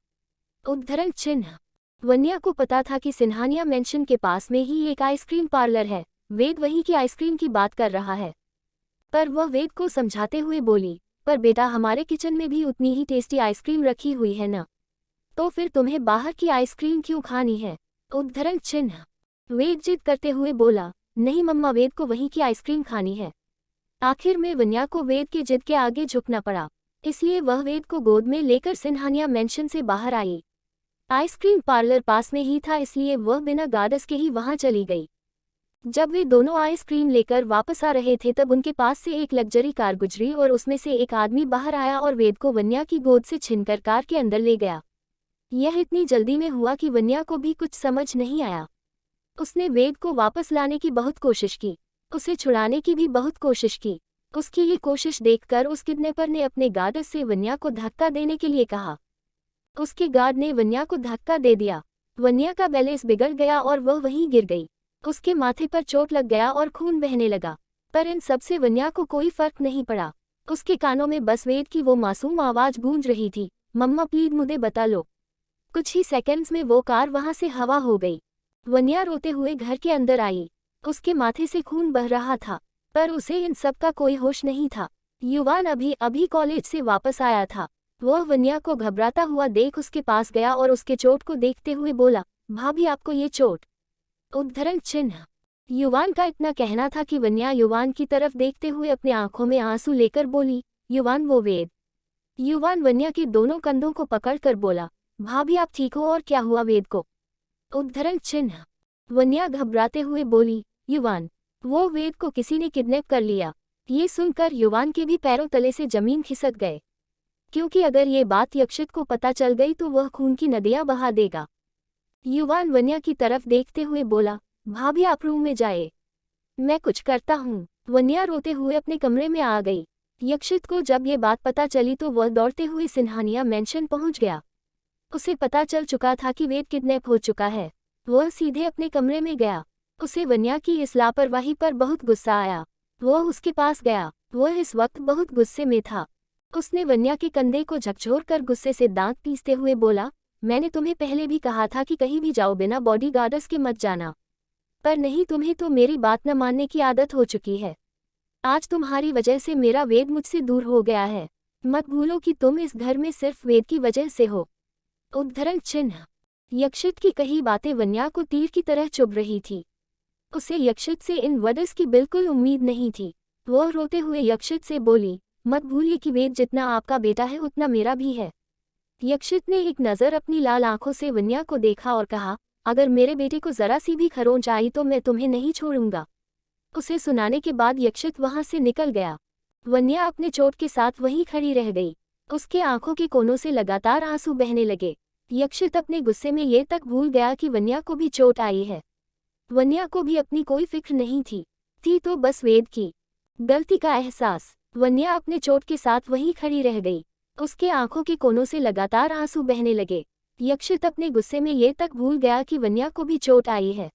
S1: उद्धरण चिन्ह। वन्या को पता था कि सिन्हानिया मेंशन के पास में ही एक आइसक्रीम पार्लर है। वेद वहीं की आइसक्रीम की बात कर रहा है। पर वह वेद को समझाते हुए बोली, पर बेटा, हमारे किचन में भी उतनी ही टेस्टी आइसक्रीम रखी हुई है ना, तो फिर तुम्हें बाहर की आइसक्रीम क्यों खानी है? उद्धरण चिन्ह। वेद जिद करते हुए बोला, नहीं मम्मा, वेद को वहीं की आइसक्रीम खानी है। आखिर में वन्या को वेद के जिद के आगे झुकना पड़ा, इसलिए वह वेद को गोद में लेकर सिन्हानिया मेंशन से बाहर आई। आइसक्रीम पार्लर पास में ही था, इसलिए वह बिना गार्डस के ही वहां चली गई। जब वे दोनों आइसक्रीम लेकर वापस आ रहे थे तब उनके पास से एक लग्जरी कार गुजरी और उसमें से एक आदमी बाहर आया और वेद को वन्या की गोद से छीनकर कार के अंदर ले गया। यह इतनी जल्दी में हुआ कि वन्या को भी कुछ समझ नहीं आया। उसने वेद को वापस लाने की बहुत कोशिश की, उसे छुड़ाने की भी बहुत कोशिश की। उसकी ये कोशिश देखकर उस किडनैपर ने अपने गार्ड से वन्या को धक्का देने के लिए कहा। उसके गार्ड ने वन्या को धक्का दे दिया। वन्या का बैलेंस बिगड़ गया और वह वहीं गिर गई। उसके माथे पर चोट लग गया और खून बहने लगा, पर इन सब से वन्या को कोई फर्क नहीं पड़ा। उसके कानों में बस वेद की वो मासूम आवाज गूंज रही थी, मम्मा प्लीज मुझे बता लो। कुछ ही सेकंड्स में वो कार वहां से हवा हो गई। वन्या रोते हुए घर के अंदर आई। उसके माथे से खून बह रहा था, पर उसे इन सब का कोई होश नहीं था। युवान अभी अभी कॉलेज से वापस आया था। वह वन्या को घबराता हुआ देख उसके पास गया और उसके चोट को देखते हुए बोला, भाभी आपको ये चोट? उद्धरण चिन्ह। युवान का इतना कहना था कि वन्या युवान की तरफ देखते हुए अपने आंखों में आंसू लेकर बोली, युवान वो वेद। युवान वन्या के दोनों कंधों को पकड़कर बोला, भाभी आप ठीक हो? और क्या हुआ वेद को? उद्धरण चिन्ह। वन्या घबराते हुए बोली, युवान, वो वेद को किसी ने किडनैप कर लिया। ये सुनकर युवान के भी पैरों तले से जमीन खिसक गए, क्योंकि अगर ये बात यक्षित को पता चल गई तो वह खून की नदियां बहा देगा। युवान वन्या की तरफ देखते हुए बोला, भाभी आप रूम में जाए, मैं कुछ करता हूँ। वन्या रोते हुए अपने कमरे में आ गई। यक्षित को जब ये बात पता चली तो वह दौड़ते हुए सिन्हानिया मेंशन पहुंच गया। उसे पता चल चुका था कि वेद किडनैप हो चुका है। वह सीधे अपने कमरे में गया। उसे वन्या की इस लापरवाही पर बहुत गुस्सा आया। वह उसके पास गया। वह इस वक्त बहुत गुस्से में था। उसने वन्या के कंधे को झकझोर कर गुस्से से दांत पीसते हुए बोला, मैंने तुम्हें पहले भी कहा था कि कहीं भी जाओ बिना बॉडीगार्ड्स के मत जाना, पर नहीं, तुम्हें तो मेरी बात न मानने की आदत हो चुकी है। आज तुम्हारी वजह से मेरा वेद मुझसे दूर हो गया है। मत भूलो कि तुम इस घर में सिर्फ वेद की वजह से हो। उद्धरण चिन्ह। यक्षित की कही बातें वन्या को तीर की तरह चुभ रही थी। उसे यक्षित से इन वडस की बिल्कुल उम्मीद नहीं थी। वह रोते हुए यक्षित से बोली, मत भूलिए कि वेद जितना आपका बेटा है उतना मेरा भी है। यक्षित ने एक नज़र अपनी लाल आंखों से वन्या को देखा और कहा, अगर मेरे बेटे को जरा सी भी खरोंच आई तो मैं तुम्हें नहीं छोड़ूंगा। उसे सुनाने के बाद यक्षित वहां से निकल गया। वन्या अपने चोट के साथ वहीं खड़ी रह गई। उसके आंखों के कोनों से लगातार आंसू बहने लगे। यक्षित अपने गुस्से में ये तक भूल गया कि वन्या को भी चोट आई है। वन्या को भी अपनी कोई फिक्र नहीं थी तो बस वेद की गलती का एहसास। वन्या अपने चोट के साथ वहीं खड़ी रह गई। उसके आंखों के कोनों से लगातार आंसू बहने लगे। यक्षित अपने गुस्से में ये तक भूल गया कि वन्या को भी चोट आई है।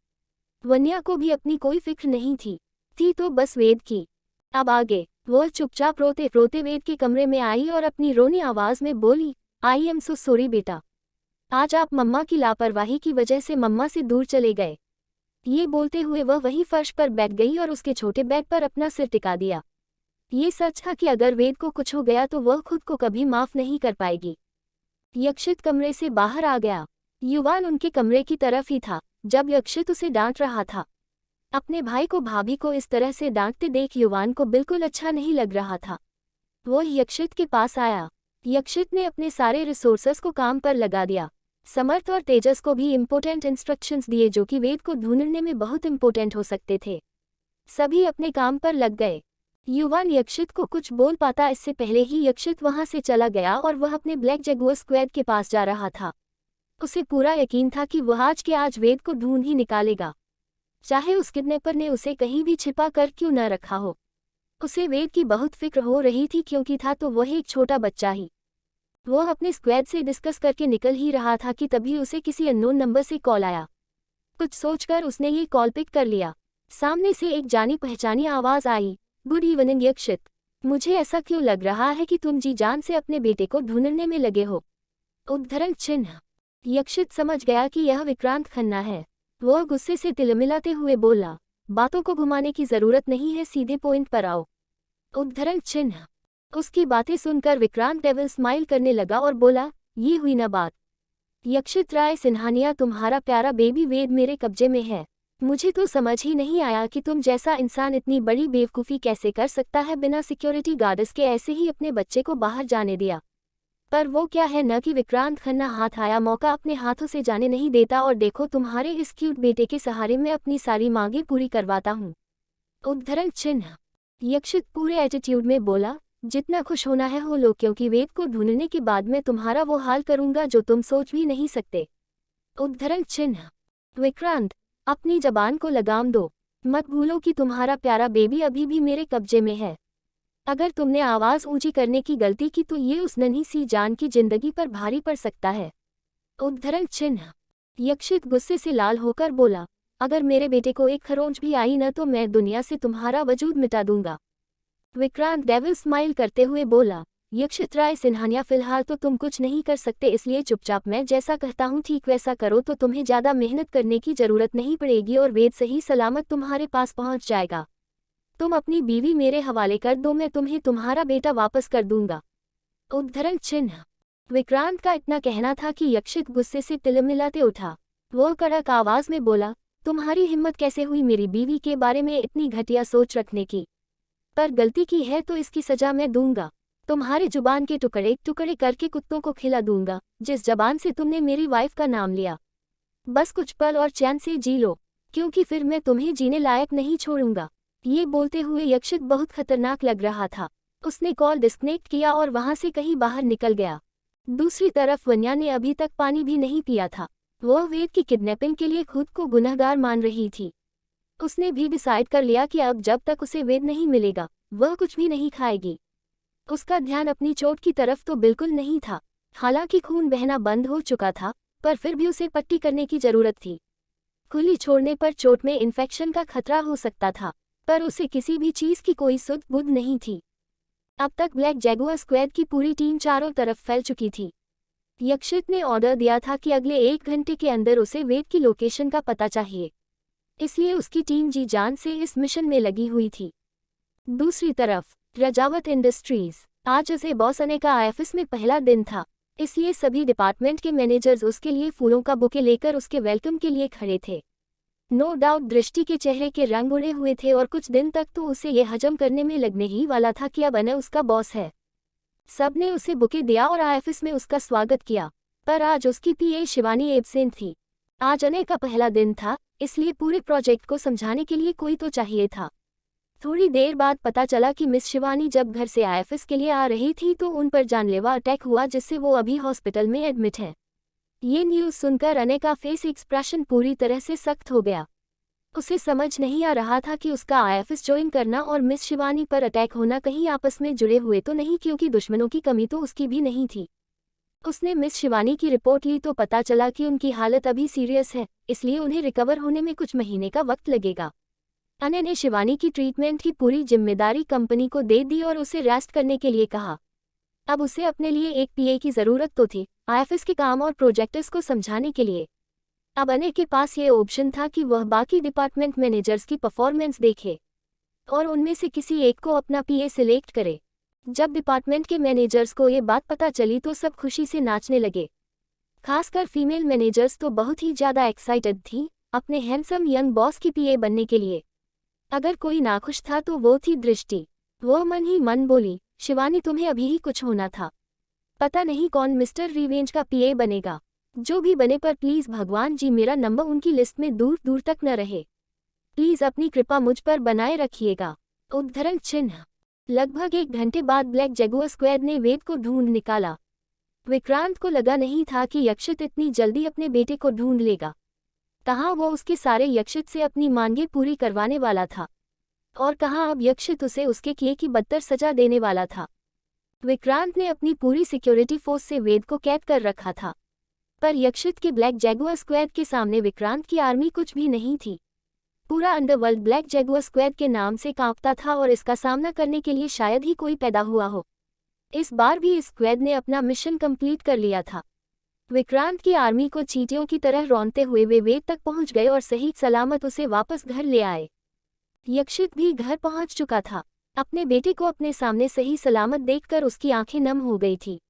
S1: वन्या को भी अपनी कोई फिक्र नहीं थी तो बस वेद की। अब आगे। वह चुपचाप रोते रोते वेद के कमरे में आई और अपनी रोनी आवाज में बोली, आई एम सो सॉरी बेटा, आज आप मम्मा की लापरवाही की वजह से मम्मा से दूर चले गए। ये बोलते हुए वह वहीं फर्श पर बैठ गई और उसके छोटे बेड पर अपना सिर टिका दिया। ये सच था कि अगर वेद को कुछ हो गया तो वह खुद को कभी माफ नहीं कर पाएगी। यक्षित कमरे से बाहर आ गया। युवान उनके कमरे की तरफ ही था जब यक्षित उसे डांट रहा था। अपने भाई को भाभी को इस तरह से डांटते देख युवान को बिल्कुल अच्छा नहीं लग रहा था। वह यक्षित के पास आया। यक्षित ने अपने सारे रिसोर्सेस को काम पर लगा दिया। समर्थ और तेजस को भी इम्पोर्टेंट इंस्ट्रक्शंस दिए जो कि वेद को ढूंढने में बहुत इम्पोर्टेंट हो सकते थे। सभी अपने काम पर लग गए। युवान यक्षित को कुछ बोल पाता इससे पहले ही यक्षित वहां से चला गया और वह अपने ब्लैक जगुअर स्क्वाड के पास जा रहा था। उसे पूरा यकीन था कि वह आज के आज वेद को ढूंढ ही निकालेगा, चाहे उस किडनैपर ने उसे कहीं भी छिपा कर क्यों न रखा हो। उसे वेद की बहुत फिक्र हो रही थी क्योंकि था तो वह एक छोटा बच्चा ही। वह अपने स्क्वाड से डिस्कस करके निकल ही रहा था कि तभी उसे किसी अननोन नंबर से कॉल आया। कुछ सोचकर उसने ये कॉल पिक कर लिया। सामने से एक जानी पहचानी आवाज आई, गुड इवनिंग यक्षित, मुझे ऐसा क्यों लग रहा है कि तुम जी जान से अपने बेटे को ढूंढने में लगे हो। उद्धरण चिन्ह। यक्षित समझ गया कि यह विक्रांत खन्ना है। वह गुस्से से तिलमिलाते हुए बोला, बातों को घुमाने की जरूरत नहीं है, सीधे पॉइंट पर आओ। उद्धरण चिन्ह। उसकी बातें सुनकर विक्रांत डेविल स्माइल करने लगा और बोला, ये हुई ना बात। यक्षित राय सिन्हानिया, तुम्हारा प्यारा बेबी वेद मेरे कब्जे में है। मुझे तो समझ ही नहीं आया कि तुम जैसा इंसान इतनी बड़ी बेवकूफ़ी कैसे कर सकता है, बिना सिक्योरिटी गार्ड्स के ऐसे ही अपने बच्चे को बाहर जाने दिया। पर वो क्या है न कि विक्रांत खन्ना हाथ आया मौका अपने हाथों से जाने नहीं देता, और देखो तुम्हारे इस क्यूट बेटे के सहारे मैं अपनी सारी मांगें पूरी करवाता हूँ। उद्धरण चिन्ह। यक्षित पूरे एटीट्यूड में बोला, जितना खुश होना है हो लो, क्योंकि वेद को ढूंढने के बाद मैं तुम्हारा वो हाल करूंगा जो तुम सोच भी नहीं सकते। उद्धरण चिन्ह। विक्रांत, अपनी जबान को लगाम दो। मत भूलो कि तुम्हारा प्यारा बेबी अभी भी मेरे कब्जे में है। अगर तुमने आवाज़ ऊंची करने की गलती की तो ये उस नन्ही सी जान की जिंदगी पर भारी पड़ सकता है। उद्धरण चिन्ह। यक्षित गुस्से से लाल होकर बोला, अगर मेरे बेटे को एक खरोंच भी आई न तो मैं दुनिया से तुम्हारा वजूद मिटा दूंगा। विक्रांत डेविल स्माइल करते हुए बोला, यक्षित राय सिन्हानिया, फिलहाल तो तुम कुछ नहीं कर सकते, इसलिए चुपचाप मैं जैसा कहता हूँ ठीक वैसा करो तो तुम्हें ज़्यादा मेहनत करने की ज़रूरत नहीं पड़ेगी और वेद सही सलामत तुम्हारे पास पहुँच जाएगा। तुम अपनी बीवी मेरे हवाले कर दो, मैं तुम्हें तुम्हारा बेटा वापस कर दूंगा। उद्धरण चिन्ह। विक्रांत का इतना कहना था कि यक्षित गुस्से से तिलमिलाते उठा। वह कड़क आवाज में बोला, तुम्हारी हिम्मत कैसे हुई मेरी बीवी के बारे में इतनी घटिया सोच रखने की? पर गलती की है तो इसकी सजा मैं दूंगा। तुम्हारे जुबान के टुकड़े टुकड़े करके कुत्तों को खिला दूंगा, जिस जबान से तुमने मेरी वाइफ का नाम लिया। बस कुछ पल और चैन से जी लो, क्योंकि फिर मैं तुम्हें जीने लायक नहीं छोड़ूंगा। ये बोलते हुए यक्षित बहुत खतरनाक लग रहा था। उसने कॉल डिस्कनेक्ट किया और वहां से कहीं बाहर निकल गया। दूसरी तरफ वन्या ने अभी तक पानी भी नहीं पिया था। वह वेद की किडनैपिंग के लिए खुद को गुनहगार मान रही थी। उसने भी डिसाइड कर लिया कि अब जब तक उसे वेद नहीं मिलेगा वह कुछ भी नहीं खाएगी। उसका ध्यान अपनी चोट की तरफ तो बिल्कुल नहीं था। हालांकि खून बहना बंद हो चुका था, पर फिर भी उसे पट्टी करने की जरूरत थी। खुली छोड़ने पर चोट में इन्फेक्शन का खतरा हो सकता था, पर उसे किसी भी चीज की कोई सुध बुध नहीं थी। अब तक ब्लैक जैगुआर स्क्वाड की पूरी टीम चारों तरफ फैल चुकी थी। यक्षित ने ऑर्डर दिया था कि अगले 1 घंटे के अंदर उसे वेद की लोकेशन का पता चाहिए, इसलिए उसकी टीम जी जान से इस मिशन में लगी हुई थी। दूसरी तरफ रजावत इंडस्ट्रीज। आज उसे बॉस आने का ऑफिस में पहला दिन था, इसलिए सभी डिपार्टमेंट के मैनेजर्स उसके लिए फूलों का बुके लेकर उसके वेलकम के लिए खड़े थे। नो डाउट दृष्टि के चेहरे के रंग उड़े हुए थे और कुछ दिन तक तो उसे यह हजम करने में लगने ही वाला था कि अब अनय उसका बॉस है। सबने उसे बुके दिया और ऑफिस में उसका स्वागत किया, पर आज उसकी पीए शिवानी एब्सेंट थी। आज अनय का पहला दिन था, इसलिए पूरे प्रोजेक्ट को समझाने के लिए कोई तो चाहिए था। थोड़ी देर बाद पता चला कि मिस शिवानी जब घर से ऑफिस के लिए आ रही थी तो उन पर जानलेवा अटैक हुआ, जिससे वो अभी हॉस्पिटल में एडमिट है। ये न्यूज़ सुनकर अनय का फेस एक्सप्रेशन पूरी तरह से सख्त हो गया। उसे समझ नहीं आ रहा था कि उसका ऑफिस ज्वाइन करना और मिस शिवानी पर अटैक होना कहीं आपस में जुड़े हुए तो नहीं, क्योंकि दुश्मनों की कमी तो उसकी भी नहीं थी। उसने मिस शिवानी की रिपोर्ट ली तो पता चला कि उनकी हालत अभी सीरियस है, इसलिए उन्हें रिकवर होने में कुछ महीने का वक्त लगेगा। अनय ने शिवानी की ट्रीटमेंट की पूरी जिम्मेदारी कंपनी को दे दी और उसे रेस्ट करने के लिए कहा। अब उसे अपने लिए एक पीए की ज़रूरत तो थी, ऑफिस के काम और प्रोजेक्ट्स को समझाने के लिए। अब अनय के पास ये ऑप्शन था कि वह बाकी डिपार्टमेंट मैनेजर्स की परफॉर्मेंस देखे और उनमें से किसी एक को अपना पीए सिलेक्ट करे। जब डिपार्टमेंट के मैनेजर्स को ये बात पता चली तो सब खुशी से नाचने लगे। खासकर फीमेल मैनेजर्स तो बहुत ही ज़्यादा एक्साइटेड थी अपने हैंडसम यंग बॉस की पीए बनने के लिए। अगर कोई नाखुश था तो वो थी दृष्टि। वो मन ही मन बोली, शिवानी तुम्हें अभी ही कुछ होना था। पता नहीं कौन मिस्टर रिवेंज का पीए बनेगा। जो भी बने, पर प्लीज़ भगवान जी मेरा नंबर उनकी लिस्ट में दूर दूर तक न रहे। प्लीज़ अपनी कृपा मुझ पर बनाए रखिएगा। उद्धरण चिन्ह। लगभग 1 घंटे बाद ब्लैक जैगुआर स्क्वाड ने वेद को ढूंढ निकाला। विक्रांत को लगा नहीं था कि यक्षित इतनी जल्दी अपने बेटे को ढूंढ लेगा। कहाँ वो उसके सारे यक्षित से अपनी मांगें पूरी करवाने वाला था, और कहाँ अब यक्षित उसे उसके किए की बदतर सजा देने वाला था। विक्रांत ने अपनी पूरी सिक्योरिटी फोर्स से वेद को कैद कर रखा था, पर यक्षित के ब्लैक जैगुआर स्क्वाड के सामने विक्रांत की आर्मी कुछ भी नहीं थी। पूरा अंडरवर्ल्ड ब्लैक जैगुअर स्क्वैड के नाम से कांपता था और इसका सामना करने के लिए शायद ही कोई पैदा हुआ हो। इस बार भी इस स्क्वैड ने अपना मिशन कंप्लीट कर लिया था। विक्रांत की आर्मी को चींटियों की तरह रौंदते हुए वे वेद तक पहुंच गए और सही सलामत उसे वापस घर ले आए। यक्षित भी घर पहुंच चुका था। अपने बेटे को अपने सामने सही सलामत देखकर उसकी आंखें नम हो गई थी।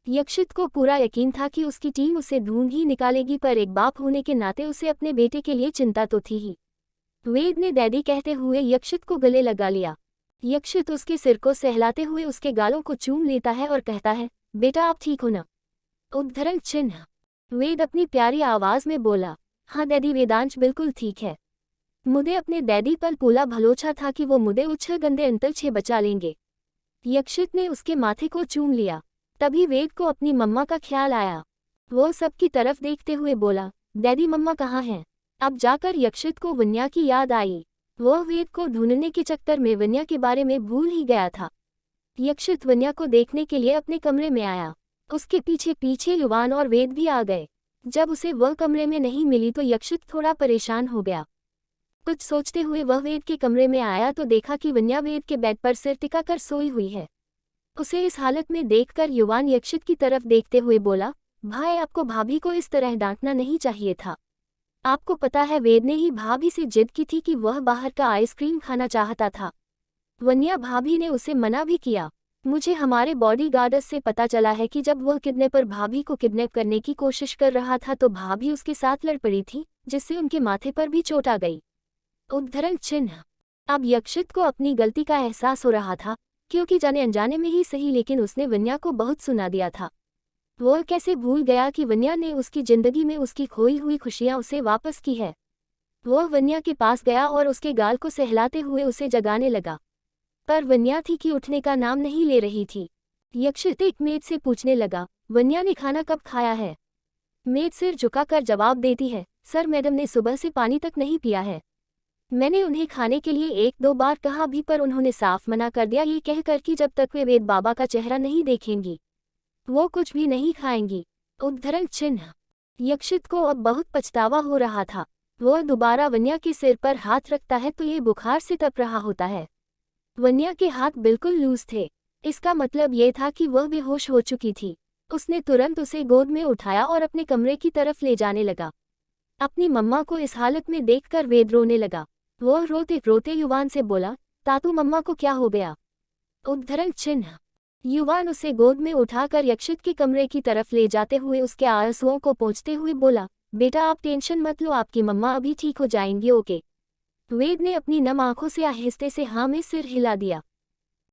S1: यक्षित को पूरा यकीन था कि उसकी टीम उसे ढूंढ ही निकालेगी, पर एक बाप होने के नाते उसे अपने बेटे के लिए चिंता तो थी ही। वेद ने डैडी कहते हुए यक्षित को गले लगा लिया। यक्षित उसके सिर को सहलाते हुए उसके गालों को चूम लेता है और कहता है, बेटा आप ठीक हो ना? उद्धरण चिन्ह। वेद अपनी प्यारी आवाज में बोला, हाँ डैडी, वेदांश बिल्कुल ठीक है। मुझे अपने डैडी पर पूरा भरोसा था कि वो मुझे उच्छल गंदे अंतर से बचा लेंगे। यक्षित ने उसके माथे को चूम लिया। तभी वेद को अपनी मम्मा का ख्याल आया। वो सबकी तरफ देखते हुए बोला, डैडी मम्मा कहाँ हैं? अब जाकर यक्षित को वन्या की याद आई। वो वेद को ढूंढने के चक्कर में वन्या के बारे में भूल ही गया था। यक्षित वन्या को देखने के लिए अपने कमरे में आया। उसके पीछे पीछे युवान और वेद भी आ गए। जब उसे वह कमरे में नहीं मिली तो यक्षित थोड़ा परेशान हो गया। कुछ सोचते हुए वह वेद के कमरे में आया तो देखा कि वन्या वेद के बेड पर सिर टिकाकर सोई हुई है। उसे इस हालत में देखकर युवान यक्षित की तरफ देखते हुए बोला, भाई आपको भाभी को इस तरह डांटना नहीं चाहिए था। आपको पता है वेद ने ही भाभी से जिद की थी कि वह बाहर का आइसक्रीम खाना चाहता था। वन्या भाभी ने उसे मना भी किया। मुझे हमारे बॉडीगार्ड्स से पता चला है कि जब वह किडनैपर भाभी को किडनैप करने की कोशिश कर रहा था तो भाभी उसके साथ लड़ पड़ी थी, जिससे उनके माथे पर भी चोट आ गई। उद्धरण चिन्ह। अब यक्षित को अपनी गलती का एहसास हो रहा था, क्योंकि जाने अनजाने में ही सही लेकिन उसने वन्या को बहुत सुना दिया था। वह कैसे भूल गया कि वन्या ने उसकी जिंदगी में उसकी खोई हुई खुशियां उसे वापस की है। वह वन्या के पास गया और उसके गाल को सहलाते हुए उसे जगाने लगा, पर वन्या थी कि उठने का नाम नहीं ले रही थी। यक्षित एक मेड से पूछने लगा, वन्या ने खाना कब खाया है? मेड सिर झुकाकर जवाब देती है, सर मैडम ने सुबह से पानी तक नहीं पिया है। मैंने उन्हें खाने के लिए 1-2 बार कहा भी, पर उन्होंने साफ मना कर दिया, ये कहकर कि जब तक वे वेद बाबा का चेहरा नहीं देखेंगी वो कुछ भी नहीं खाएंगी। उद्धरण चिन्ह। यक्षित को अब बहुत पछतावा हो रहा था। वह दोबारा वन्या के सिर पर हाथ रखता है तो ये बुखार से तप रहा होता है। वन्या के हाथ बिल्कुल लूज थे। इसका मतलब ये था कि वह बेहोश हो चुकी थी। उसने तुरंत उसे गोद में उठाया और अपने कमरे की तरफ ले जाने लगा। अपनी मम्मा को इस हालत में देखकर वेद रोने लगा। वह रोते रोते युवान से बोला, तातू मम्मा को क्या हो गया? उद्धरण चिन्ह। युवान उसे गोद में उठाकर यक्षित के कमरे की तरफ ले जाते हुए उसके आंसुओं को पोंछते हुए बोला, बेटा आप टेंशन मत लो, आपकी मम्मा अभी ठीक हो जाएंगी, ओके? वेद ने अपनी नम आंखों से आहिस्ते से हाँ में सिर हिला दिया।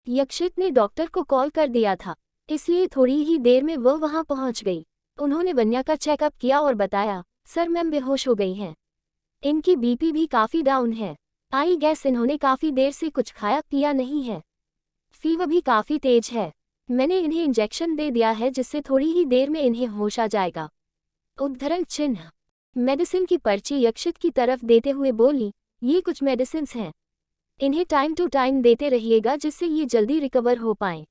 S1: यक्षित ने डॉक्टर को कॉल कर दिया था, इसलिए थोड़ी ही देर में वह वहां पहुंच गई। उन्होंने वन्या का चेकअप किया और बताया, सर मैम बेहोश हो गई हैं। इनकी बीपी भी काफ़ी डाउन है। आई गेस इन्होंने काफ़ी देर से कुछ खाया पिया नहीं है। फीवर भी काफ़ी तेज है। मैंने इन्हें इंजेक्शन दे दिया है जिससे थोड़ी ही देर में इन्हें होश आ जाएगा। उद्धरण चिन्ह। मेडिसिन की पर्ची यक्षित की तरफ देते हुए बोली, ये कुछ मेडिसिन्स हैं, इन्हें टाइम टू टाइम देते रहिएगा जिससे ये जल्दी रिकवर हो पाएं।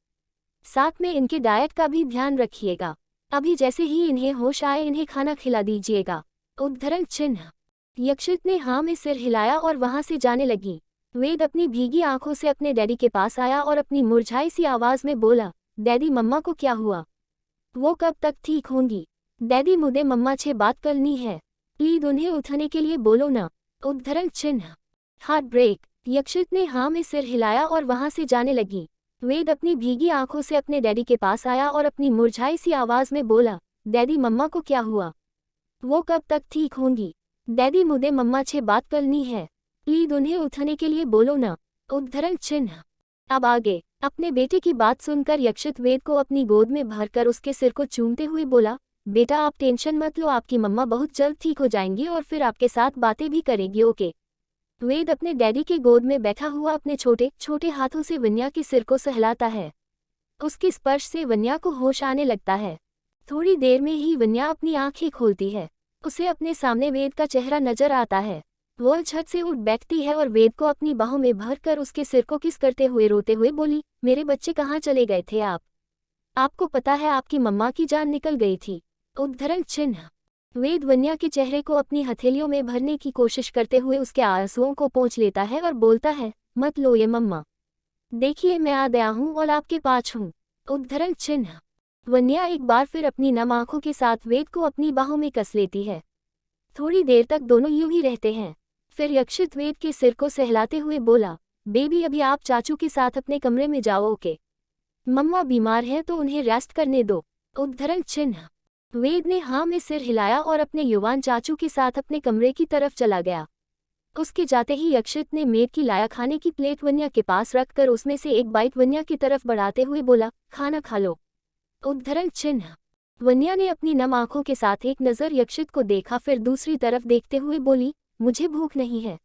S1: साथ में इनके डाइट का भी ध्यान रखिएगा। अभी जैसे ही इन्हें होश आए इन्हें खाना खिला दीजिएगा। उद्धरण चिन्ह। यक्षित ने हाँ में सिर हिलाया और वहां से जाने लगी। वेद अपनी भीगी आंखों से अपने डैडी के पास आया और अपनी मुरझाई सी आवाज में बोला, डैडी मम्मा को क्या हुआ? वो कब तक ठीक होंगी? डैडी मुझे मम्मा से बात करनी है, प्लीज उन्हें उठने के लिए बोलो ना। उद्धरण चिन्ह। Heart break. यक्षित ने हाँ में सिर हिलाया और वहां से जाने लगी। वेद अपनी भीगी आंखों से अपने डैडी के पास आया और अपनी मुरझाई सी आवाज में बोला, डैडी मम्मा को क्या हुआ? वो कब तक ठीक होंगी? डैडी मुझे मम्मा से बात करनी है, प्लीज उन्हें उठने के लिए बोलो ना। उद्धरण चिन्ह। अब आगे। अपने बेटे की बात सुनकर यक्षित वेद को अपनी गोद में भरकर उसके सिर को चूमते हुए बोला, बेटा आप टेंशन मत लो, आपकी मम्मा बहुत जल्द ठीक हो जाएंगी और फिर आपके साथ बातें भी करेगी, ओके? वेद अपने डैडी के गोद में बैठा हुआ अपने छोटे छोटे हाथों से वन्या के सिर को सहलाता है। उसके स्पर्श से वन्या को होश आने लगता है। थोड़ी देर में ही वन्या अपनी आंखें खोलती है। उसे अपने सामने वेद का चेहरा नजर आता है। वह झट से उठ बैठती है और वेद को अपनी बाहों में भरकर उसके सिर को किस करते हुए रोते हुए बोली, मेरे बच्चे कहाँ चले गए थे आप? आपको पता है आपकी मम्मा की जान निकल गई थी। उद्धरण चिन्ह। वेद वन्या के चेहरे को अपनी हथेलियों में भरने की कोशिश करते हुए उसके आंसुओं को पोंछ लेता है और बोलता है, मत लो ये मम्मा। देखिए मैं आ गया हूँ और आपके पास हूँ। उद्धरण चिन्ह। वन्या एक बार फिर अपनी नम आंखों के साथ वेद को अपनी बाहों में कस लेती है। थोड़ी देर तक दोनों यूं ही रहते हैं। फिर यक्षित वेद के सिर को सहलाते हुए बोला, बेबी अभी आप चाचू के साथ अपने कमरे में जाओ। ओके, मम्मा बीमार है तो उन्हें रेस्ट करने दो। उद्धरण चिन्ह। वेद ने हाँ में सिर हिलाया और अपने युवान चाचू के साथ अपने कमरे की तरफ चला गया। उसके जाते ही यक्षित ने मेड की लाया खाने की प्लेट वन्या के पास रखकर उसमें से एक बाइट वन्या की तरफ बढ़ाते हुए बोला, खाना खा लो। उद्धरण चिन्ह। वन्या ने अपनी नम आंखों के साथ एक नज़र यक्षित को देखा, फिर दूसरी तरफ देखते हुए बोली, मुझे भूख नहीं है।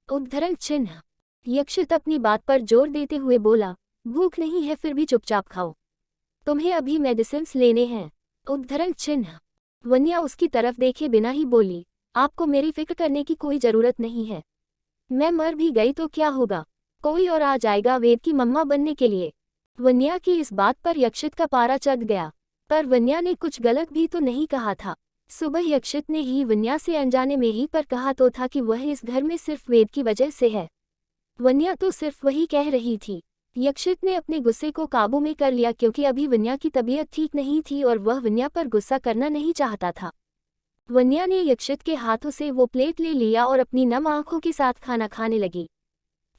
S1: उद्धरण चिन्ह। यक्षित अपनी बात पर जोर देते हुए बोला, भूख नहीं है फिर भी चुपचाप खाओ, तुम्हें अभी मेडिसिन्स लेने हैं। उद्धरण चिन्ह। वन्या उसकी तरफ देखे बिना ही बोली, आपको मेरी फिक्र करने की कोई जरूरत नहीं है। मैं मर भी गई तो क्या होगा, कोई और आ जाएगा वेद की मम्मा बनने के लिए। वन्या की इस बात पर यक्षित का पारा चढ़ गया, पर वन्या ने कुछ गलत भी तो नहीं कहा था। सुबह यक्षित ने ही वन्या से अनजाने में ही पर कहा तो था कि वह इस घर में सिर्फ वेद की वजह से है। वन्या तो सिर्फ वही कह रही थी। यक्षित ने अपने गुस्से को काबू में कर लिया क्योंकि अभी वन्या की तबीयत ठीक नहीं थी और वह वन्या पर गुस्सा करना नहीं चाहता था। वन्या ने यक्षित के हाथों से वो प्लेट ले लिया और अपनी नम आंखों के साथ खाना खाने लगी।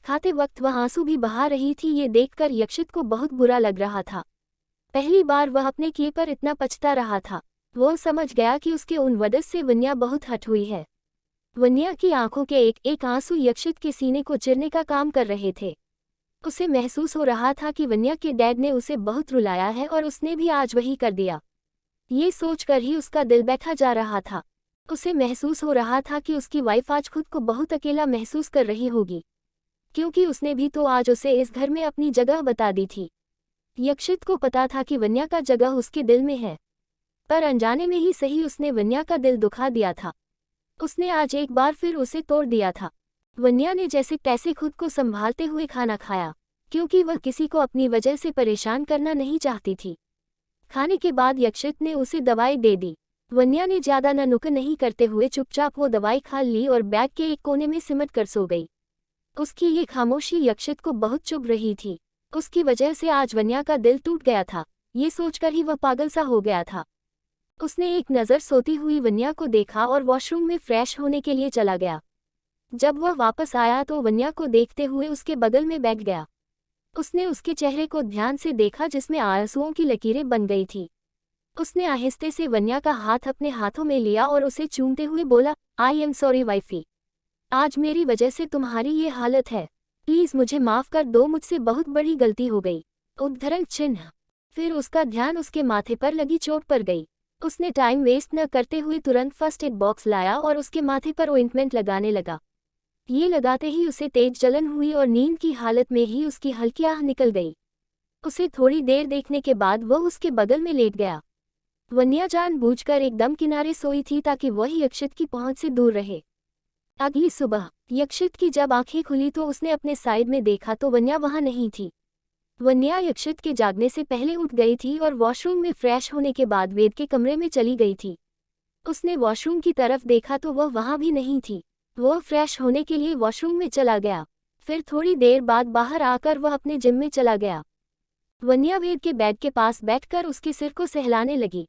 S1: खाते वक्त वह आंसू भी बहा रही थी। ये देखकर यक्षित को बहुत बुरा लग रहा था। पहली बार वह अपने किए पर इतना पछता रहा था। वह समझ गया कि उसके उन वजह से वन्या बहुत हट हुई है। वन्या की आंखों के एक एक आंसू यक्षित के सीने को चिरने का काम कर रहे थे। उसे महसूस हो रहा था कि वन्या के डैड ने उसे बहुत रुलाया है और उसने भी आज वही कर दिया। ये सोचकर ही उसका दिल बैठा जा रहा था। उसे महसूस हो रहा था कि उसकी वाइफ आज खुद को बहुत अकेला महसूस कर रही होगी, क्योंकि उसने भी तो आज उसे इस घर में अपनी जगह बता दी थी। यक्षित को पता था कि वन्या का जगह उसके दिल में है, पर अनजाने में ही सही उसने वन्या का दिल दुखा दिया था। उसने आज एक बार फिर उसे तोड़ दिया था। वन्या ने जैसे तैसे खुद को संभालते हुए खाना खाया, क्योंकि वह किसी को अपनी वजह से परेशान करना नहीं चाहती थी। खाने के बाद यक्षित ने उसे दवाई दे दी। वन्या ने ज्यादा न नुक्कड़ नहीं करते हुए चुपचाप वो दवाई खा ली और बैग के एक कोने में सिमट कर सो गई। उसकी ये खामोशी यक्षित को बहुत चुभ रही थी। उसकी वजह से आज वन्या का दिल टूट गया था। ये सोचकर ही वह पागल सा हो गया था। उसने एक नज़र सोती हुई वन्या को देखा और वॉशरूम में फ्रेश होने के लिए चला गया। जब वह वापस आया तो वन्या को देखते हुए उसके बगल में बैठ गया। उसने उसके चेहरे को ध्यान से देखा जिसमें आंसुओं की लकीरें बन गई थी। उसने आहिस्ते से वन्या का हाथ अपने हाथों में लिया और उसे चूमते हुए बोला, आई एम सॉरी वाइफी, आज मेरी वजह से तुम्हारी ये हालत है, प्लीज़ मुझे माफ़ कर दो, मुझसे बहुत बड़ी गलती हो गई। उद्धरण चिन्ह। फिर उसका ध्यान उसके माथे पर लगी चोट पर गई। उसने टाइम वेस्ट न करते हुए तुरंत फर्स्ट एड बॉक्स लाया और उसके माथे पर ऑइंटमेंट लगाने लगा। ये लगाते ही उसे तेज जलन हुई और नींद की हालत में ही उसकी हल्की आह निकल गई। उसे थोड़ी देर देखने के बाद वह उसके बगल में लेट गया। वन्या जानबूझकर एकदम किनारे सोई थी ताकि वह यक्षित की पहुंच से दूर रहे। अगली सुबह यक्षित की जब आंखें खुली तो उसने अपने साइड में देखा तो वन्या वहां नहीं थी। वन्या यक्षित के जागने से पहले उठ गई थी और वॉशरूम में फ्रेश होने के बाद वेद के कमरे में चली गई थी। उसने वॉशरूम की तरफ देखा तो वह वहां भी नहीं थी। वह फ्रेश होने के लिए वॉशरूम में चला गया। फिर थोड़ी देर बाद बाहर आकर वह अपने जिम में चला गया। वन्या वेद के बेड के पास बैठकर उसके सिर को सहलाने लगी।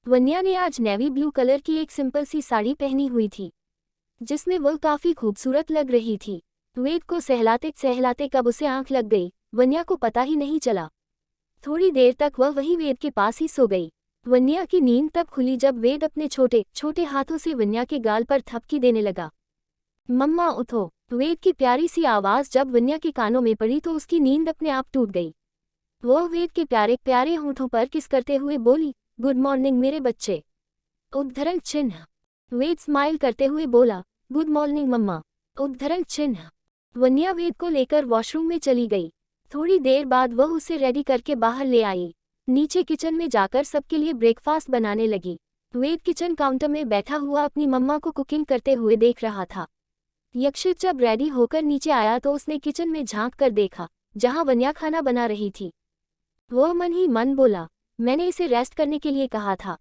S1: वन्या ने आज नेवी ब्लू कलर की एक सिंपल सी साड़ी पहनी हुई थी, जिसमें वह काफी खूबसूरत लग रही थी। वेद को सहलाते सहलाते कब उसे आंख लग गई, वन्या को पता ही नहीं चला। थोड़ी देर तक वह वही वेद के पास ही सो गई। वन्या की नींद तब खुली जब वेद अपने छोटे छोटे हाथों से वन्या के गाल पर थपकी देने लगा। मम्मा उठो। वेद की प्यारी सी आवाज़ जब वन्या के कानों में पड़ी तो उसकी नींद अपने आप टूट गई। वह वेद के प्यारे प्यारे होठों पर किस करते हुए बोली, गुड मॉर्निंग मेरे बच्चे। उद्धरण चिन्ह। वेद स्माइल करते हुए बोला, गुड मॉर्निंग मम्मा। उद्धरण चिन्ह। वन्या वेद को लेकर वॉशरूम में चली गई। थोड़ी देर बाद वह उसे रेडी करके बाहर ले आई। नीचे किचन में जाकर सबके लिए ब्रेकफास्ट बनाने लगी। वेद किचन काउंटर में बैठा हुआ अपनी मम्मा को कुकिंग करते हुए देख रहा था। यक्षित जब रेडी होकर नीचे आया तो उसने किचन में झांक कर देखा, जहां वन्या खाना बना रही थी। वह मन ही मन बोला, मैंने इसे रेस्ट करने के लिए कहा था।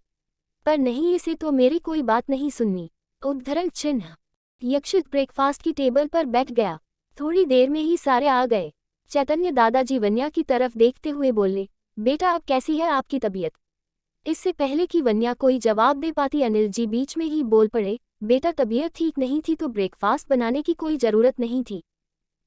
S1: पर नहीं, इसे तो मेरी कोई बात नहीं सुननी। उद्धरण चिन्ह। यक्षित ब्रेकफास्ट की टेबल पर बैठ गया। थोड़ी देर में ही सारे आ गए। चैतन्य दादाजी वन्या की तरफ देखते हुए बोले, बेटा अब कैसी है आपकी तबीयत? इससे पहले कि वन्या कोई जवाब दे पाती अनिल जी बीच में ही बोल पड़े, बेटा तबीयत ठीक नहीं थी तो ब्रेकफास्ट बनाने की कोई ज़रूरत नहीं थी।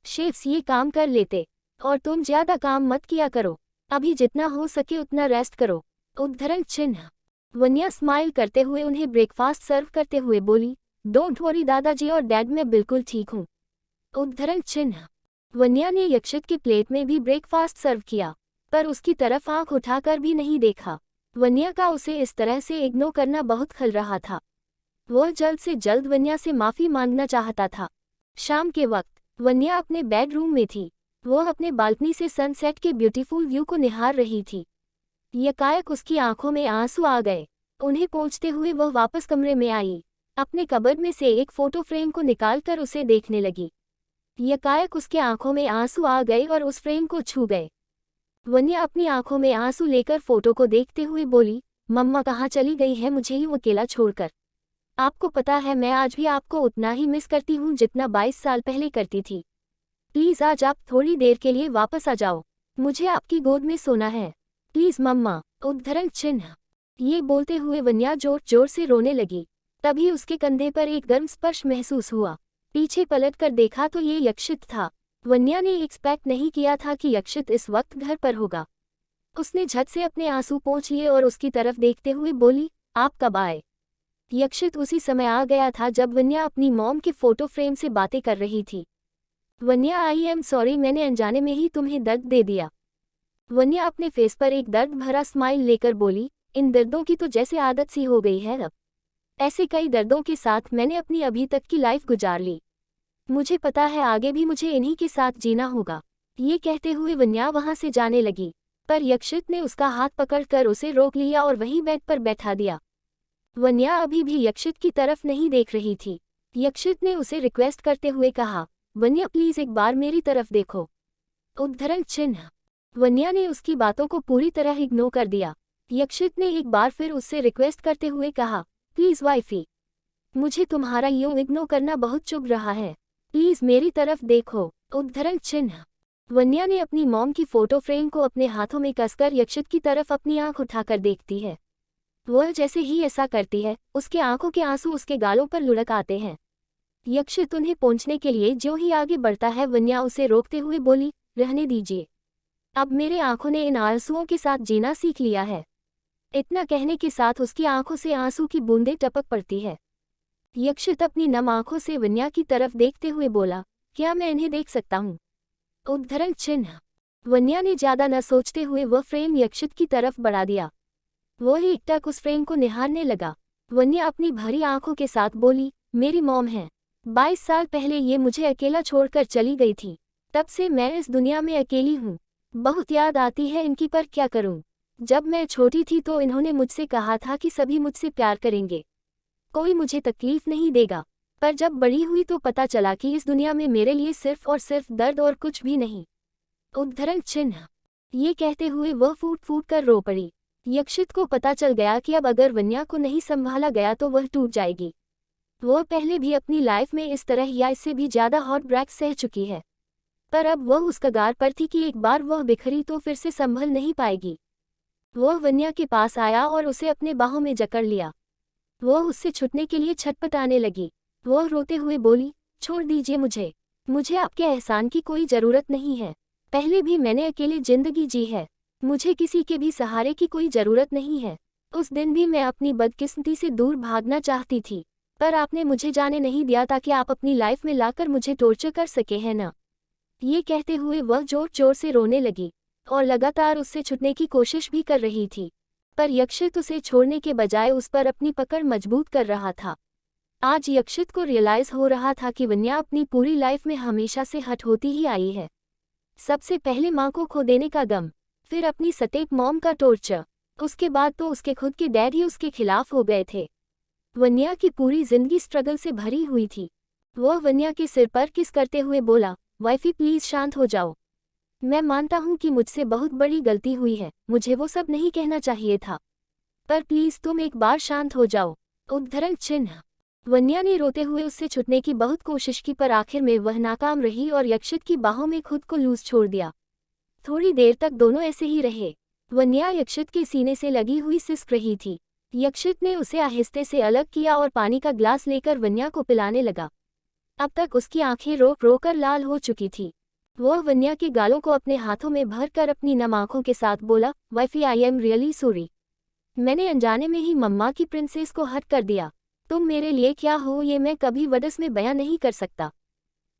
S1: शेफ्स ये काम कर लेते, और तुम ज़्यादा काम मत किया करो। अभी जितना हो सके उतना रेस्ट करो। उद्धरण चिन्ह। वन्या स्माइल करते हुए उन्हें ब्रेकफास्ट सर्व करते हुए बोली, डोंट वरी दादाजी और डैड, मैं बिल्कुल ठीक हूँ। उद्धरण चिन्ह। वन्या ने यक्षित के प्लेट में भी ब्रेकफास्ट सर्व किया, पर उसकी तरफ आंख उठाकर भी नहीं देखा। वन्या का उसे इस तरह से इग्नोर करना बहुत खल रहा था। वह जल्द से जल्द वन्या से माफ़ी मांगना चाहता था। शाम के वक्त वन्या अपने बेडरूम में थी। वह अपने बालकनी से सनसेट के ब्यूटीफुल व्यू को निहार रही थी। यकायक उसकी आंखों में आंसू आ गए। उन्हें पोंछते हुए वह वापस कमरे में आई। अपने कबर्ड में से एक फोटो फ्रेम को निकालकर उसे देखने लगी। यकायक उसके आंखों में आंसू आ गए और उस फ्रेम को छू गए। वन्या अपनी आंखों में आंसू लेकर फोटो को देखते हुए बोली, मम्मा कहाँ चली गई है मुझे यूं अकेला छोड़कर? आपको पता है मैं आज भी आपको उतना ही मिस करती हूँ जितना 22 साल पहले करती थी। प्लीज़ आज आप थोड़ी देर के लिए वापस आ जाओ। मुझे आपकी गोद में सोना है। प्लीज़ मम्मा। उद्धरण चिन्ह। ये बोलते हुए वन्या जोर जोर से रोने लगी। तभी उसके कंधे पर एक गर्म स्पर्श महसूस हुआ। पीछे पलट कर देखा तो ये यक्षित था। वन्या ने एक्सपेक्ट नहीं किया था कि यक्षित इस वक्त घर पर होगा। उसने झट से अपने आंसू पोंछ लिए और उसकी तरफ देखते हुए बोली, आप कब आए? यक्षित उसी समय आ गया था जब वन्या अपनी मॉम के फोटो फ्रेम से बातें कर रही थी। वन्या, आई एम सॉरी, मैंने अनजाने में ही तुम्हें दर्द दे दिया। वन्या अपने फेस पर एक दर्द भरा स्माइल लेकर बोली, इन दर्दों की तो जैसे आदत सी हो गई है अब। ऐसे कई दर्दों के साथ मैंने अपनी अभी तक की लाइफ गुजार ली। मुझे पता है आगे भी मुझे इन्हीं के साथ जीना होगा। ये कहते हुए वन्या वहां से जाने लगी, पर यक्षित ने उसका हाथ पकड़कर उसे रोक लिया और वहीं बेड पर बैठा दिया। वन्या अभी भी यक्षित की तरफ नहीं देख रही थी। यक्षित ने उसे रिक्वेस्ट करते हुए कहा, वन्या प्लीज एक बार मेरी तरफ देखो। उद्धरण चिन्ह। वन्या ने उसकी बातों को पूरी तरह इग्नोर कर दिया। यक्षित ने एक बार फिर उससे रिक्वेस्ट करते हुए कहा, प्लीज वाइफी, मुझे तुम्हारा यूं इग्नोर करना बहुत चुभ रहा है, प्लीज मेरी तरफ देखो। उद्धरण चिन्ह। वन्या ने अपनी मॉम की फोटो फ्रेम को अपने हाथों में कसकर यक्षित की तरफ अपनी आंख उठाकर देखती है। वह जैसे ही ऐसा करती है, उसके आंखों के आंसू उसके गालों पर लुढ़क आते हैं। यक्षित उन्हें पहुंचने के लिए जो ही आगे बढ़ता है, वन्या उसे रोकते हुए बोली, रहने दीजिए, अब मेरे आंखों ने इन आंसुओं के साथ जीना सीख लिया है। इतना कहने के साथ उसकी आंखों से आंसू की बूंदें टपक पड़ती है। यक्षित अपनी नम आंखों से वन्या की तरफ देखते हुए बोला, क्या मैं इन्हें देख सकता हूँ? उद्धरण चिन्ह। वन्या ने ज्यादा न सोचते हुए वह फ्रेम यक्षित की तरफ बढ़ा दिया। वह एकटक उस फ्रेम को निहारने लगा। वन्या अपनी भरी आंखों के साथ बोली, मेरी मॉम है। 22 साल पहले ये मुझे अकेला छोड़कर चली गई थी। तब से मैं इस दुनिया में अकेली हूँ। बहुत याद आती है इनकी, पर क्या करूँ? जब मैं छोटी थी तो इन्होंने मुझसे कहा था कि सभी मुझसे प्यार करेंगे, कोई मुझे तकलीफ नहीं देगा। पर जब बड़ी हुई तो पता चला कि इस दुनिया में मेरे लिए सिर्फ और सिर्फ दर्द और कुछ भी नहीं। उद्धरण चिन्ह। ये कहते हुए वह फूट फूट कर रो पड़ी। यक्षित को पता चल गया कि अब अगर वन्या को नहीं संभाला गया तो वह टूट जाएगी। वह पहले भी अपनी लाइफ में इस तरह या इससे भी ज़्यादा हॉट ब्रेक सह चुकी है, पर अब वह उस कगार पर थी कि एक बार वह बिखरी तो फिर से संभल नहीं पाएगी। वह वन्या के पास आया और उसे अपने बाहों में जकड़ लिया। वह उससे छूटने के लिए छटपटाने लगी। वह रोते हुए बोली, छोड़ दीजिए मुझे आपके एहसान की कोई ज़रूरत नहीं है। पहले भी मैंने अकेले ज़िंदगी जी है, मुझे किसी के भी सहारे की कोई ज़रूरत नहीं है। उस दिन भी मैं अपनी बदकिस्मती से दूर भागना चाहती थी, पर आपने मुझे जाने नहीं दिया ताकि आप अपनी लाइफ में लाकर मुझे टॉर्चर कर सके, है ना? ये कहते हुए वह जोर जोर से रोने लगी और लगातार उससे छूटने की कोशिश भी कर रही थी, पर यक्षित उसे छोड़ने के बजाय उस पर अपनी पकड़ मजबूत कर रहा था। आज यक्षित को रियलाइज हो रहा था कि वन्या अपनी पूरी लाइफ में हमेशा से हट होती ही आई है। सबसे पहले माँ को खो देने का गम, फिर अपनी सटेप मॉम का टॉर्चर, उसके बाद तो उसके खुद के डैड ही उसके खिलाफ हो गए थे। वन्या की पूरी जिंदगी स्ट्रगल से भरी हुई थी। वह वन्या के सिर पर किस करते हुए बोला, वाइफी प्लीज शांत हो जाओ। मैं मानता हूँ कि मुझसे बहुत बड़ी गलती हुई है, मुझे वो सब नहीं कहना चाहिए था। पर प्लीज तुम एक बार शांत हो जाओ। उद्धरण चिन्ह। वन्या ने रोते हुए उससे छुटने की बहुत कोशिश की, पर आखिर में वह नाकाम रही और यक्षित की बाहों में खुद को लूज छोड़ दिया। थोड़ी देर तक दोनों ऐसे ही रहे। वन्या यक्षित के सीने से लगी हुई सिसक रही थी। यक्षित ने उसे आहिस्ते से अलग किया और पानी का ग्लास लेकर वन्या को पिलाने लगा। अब तक उसकी आंखें रो रो कर लाल हो चुकी थी। वह वन्या के गालों को अपने हाथों में भरकर अपनी नम आंखों के साथ बोला, wifey I am really sorry. मैंने अनजाने में ही मम्मा की प्रिंसेस को हर्ट कर दिया। तुम मेरे लिए क्या हो ये मैं कभी वर्ड्स में बयां नहीं कर सकता।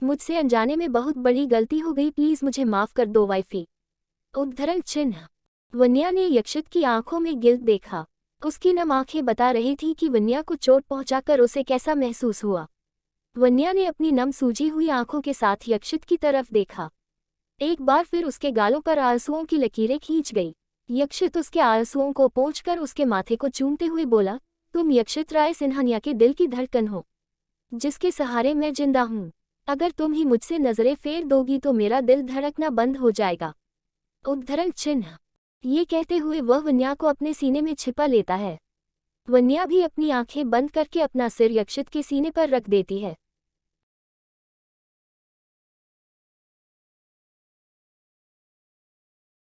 S1: मुझसे अनजाने में बहुत बड़ी गलती हो गई, प्लीज मुझे माफ कर दो वाइफी। उद्धरण चिन्ह। वन्या ने यक्षित की आंखों में गिल्ट देखा। उसकी नम आंखें बता रही थीं कि वन्या को चोट पहुंचाकर उसे कैसा महसूस हुआ। वन्या ने अपनी नम सूजी हुई आंखों के साथ यक्षित की तरफ देखा। एक बार फिर उसके गालों पर आंसुओं की लकीरें खींच गई। यक्षित उसके आंसुओं को पोंछकर उसके माथे को चूमते हुए बोला, तुम यक्षित राय सिन्हानिया के दिल की धड़कन हो, जिसके सहारे मैं जिंदा हूँ। अगर तुम ही मुझसे नजरें फेर दोगी तो मेरा दिल धड़कना बंद हो जाएगा। उद्धरण चिन्ह। ये कहते हुए वह वन्या को अपने सीने में छिपा लेता है। वन्या भी अपनी आंखें बंद करके अपना सिर यक्षित के सीने पर रख देती है।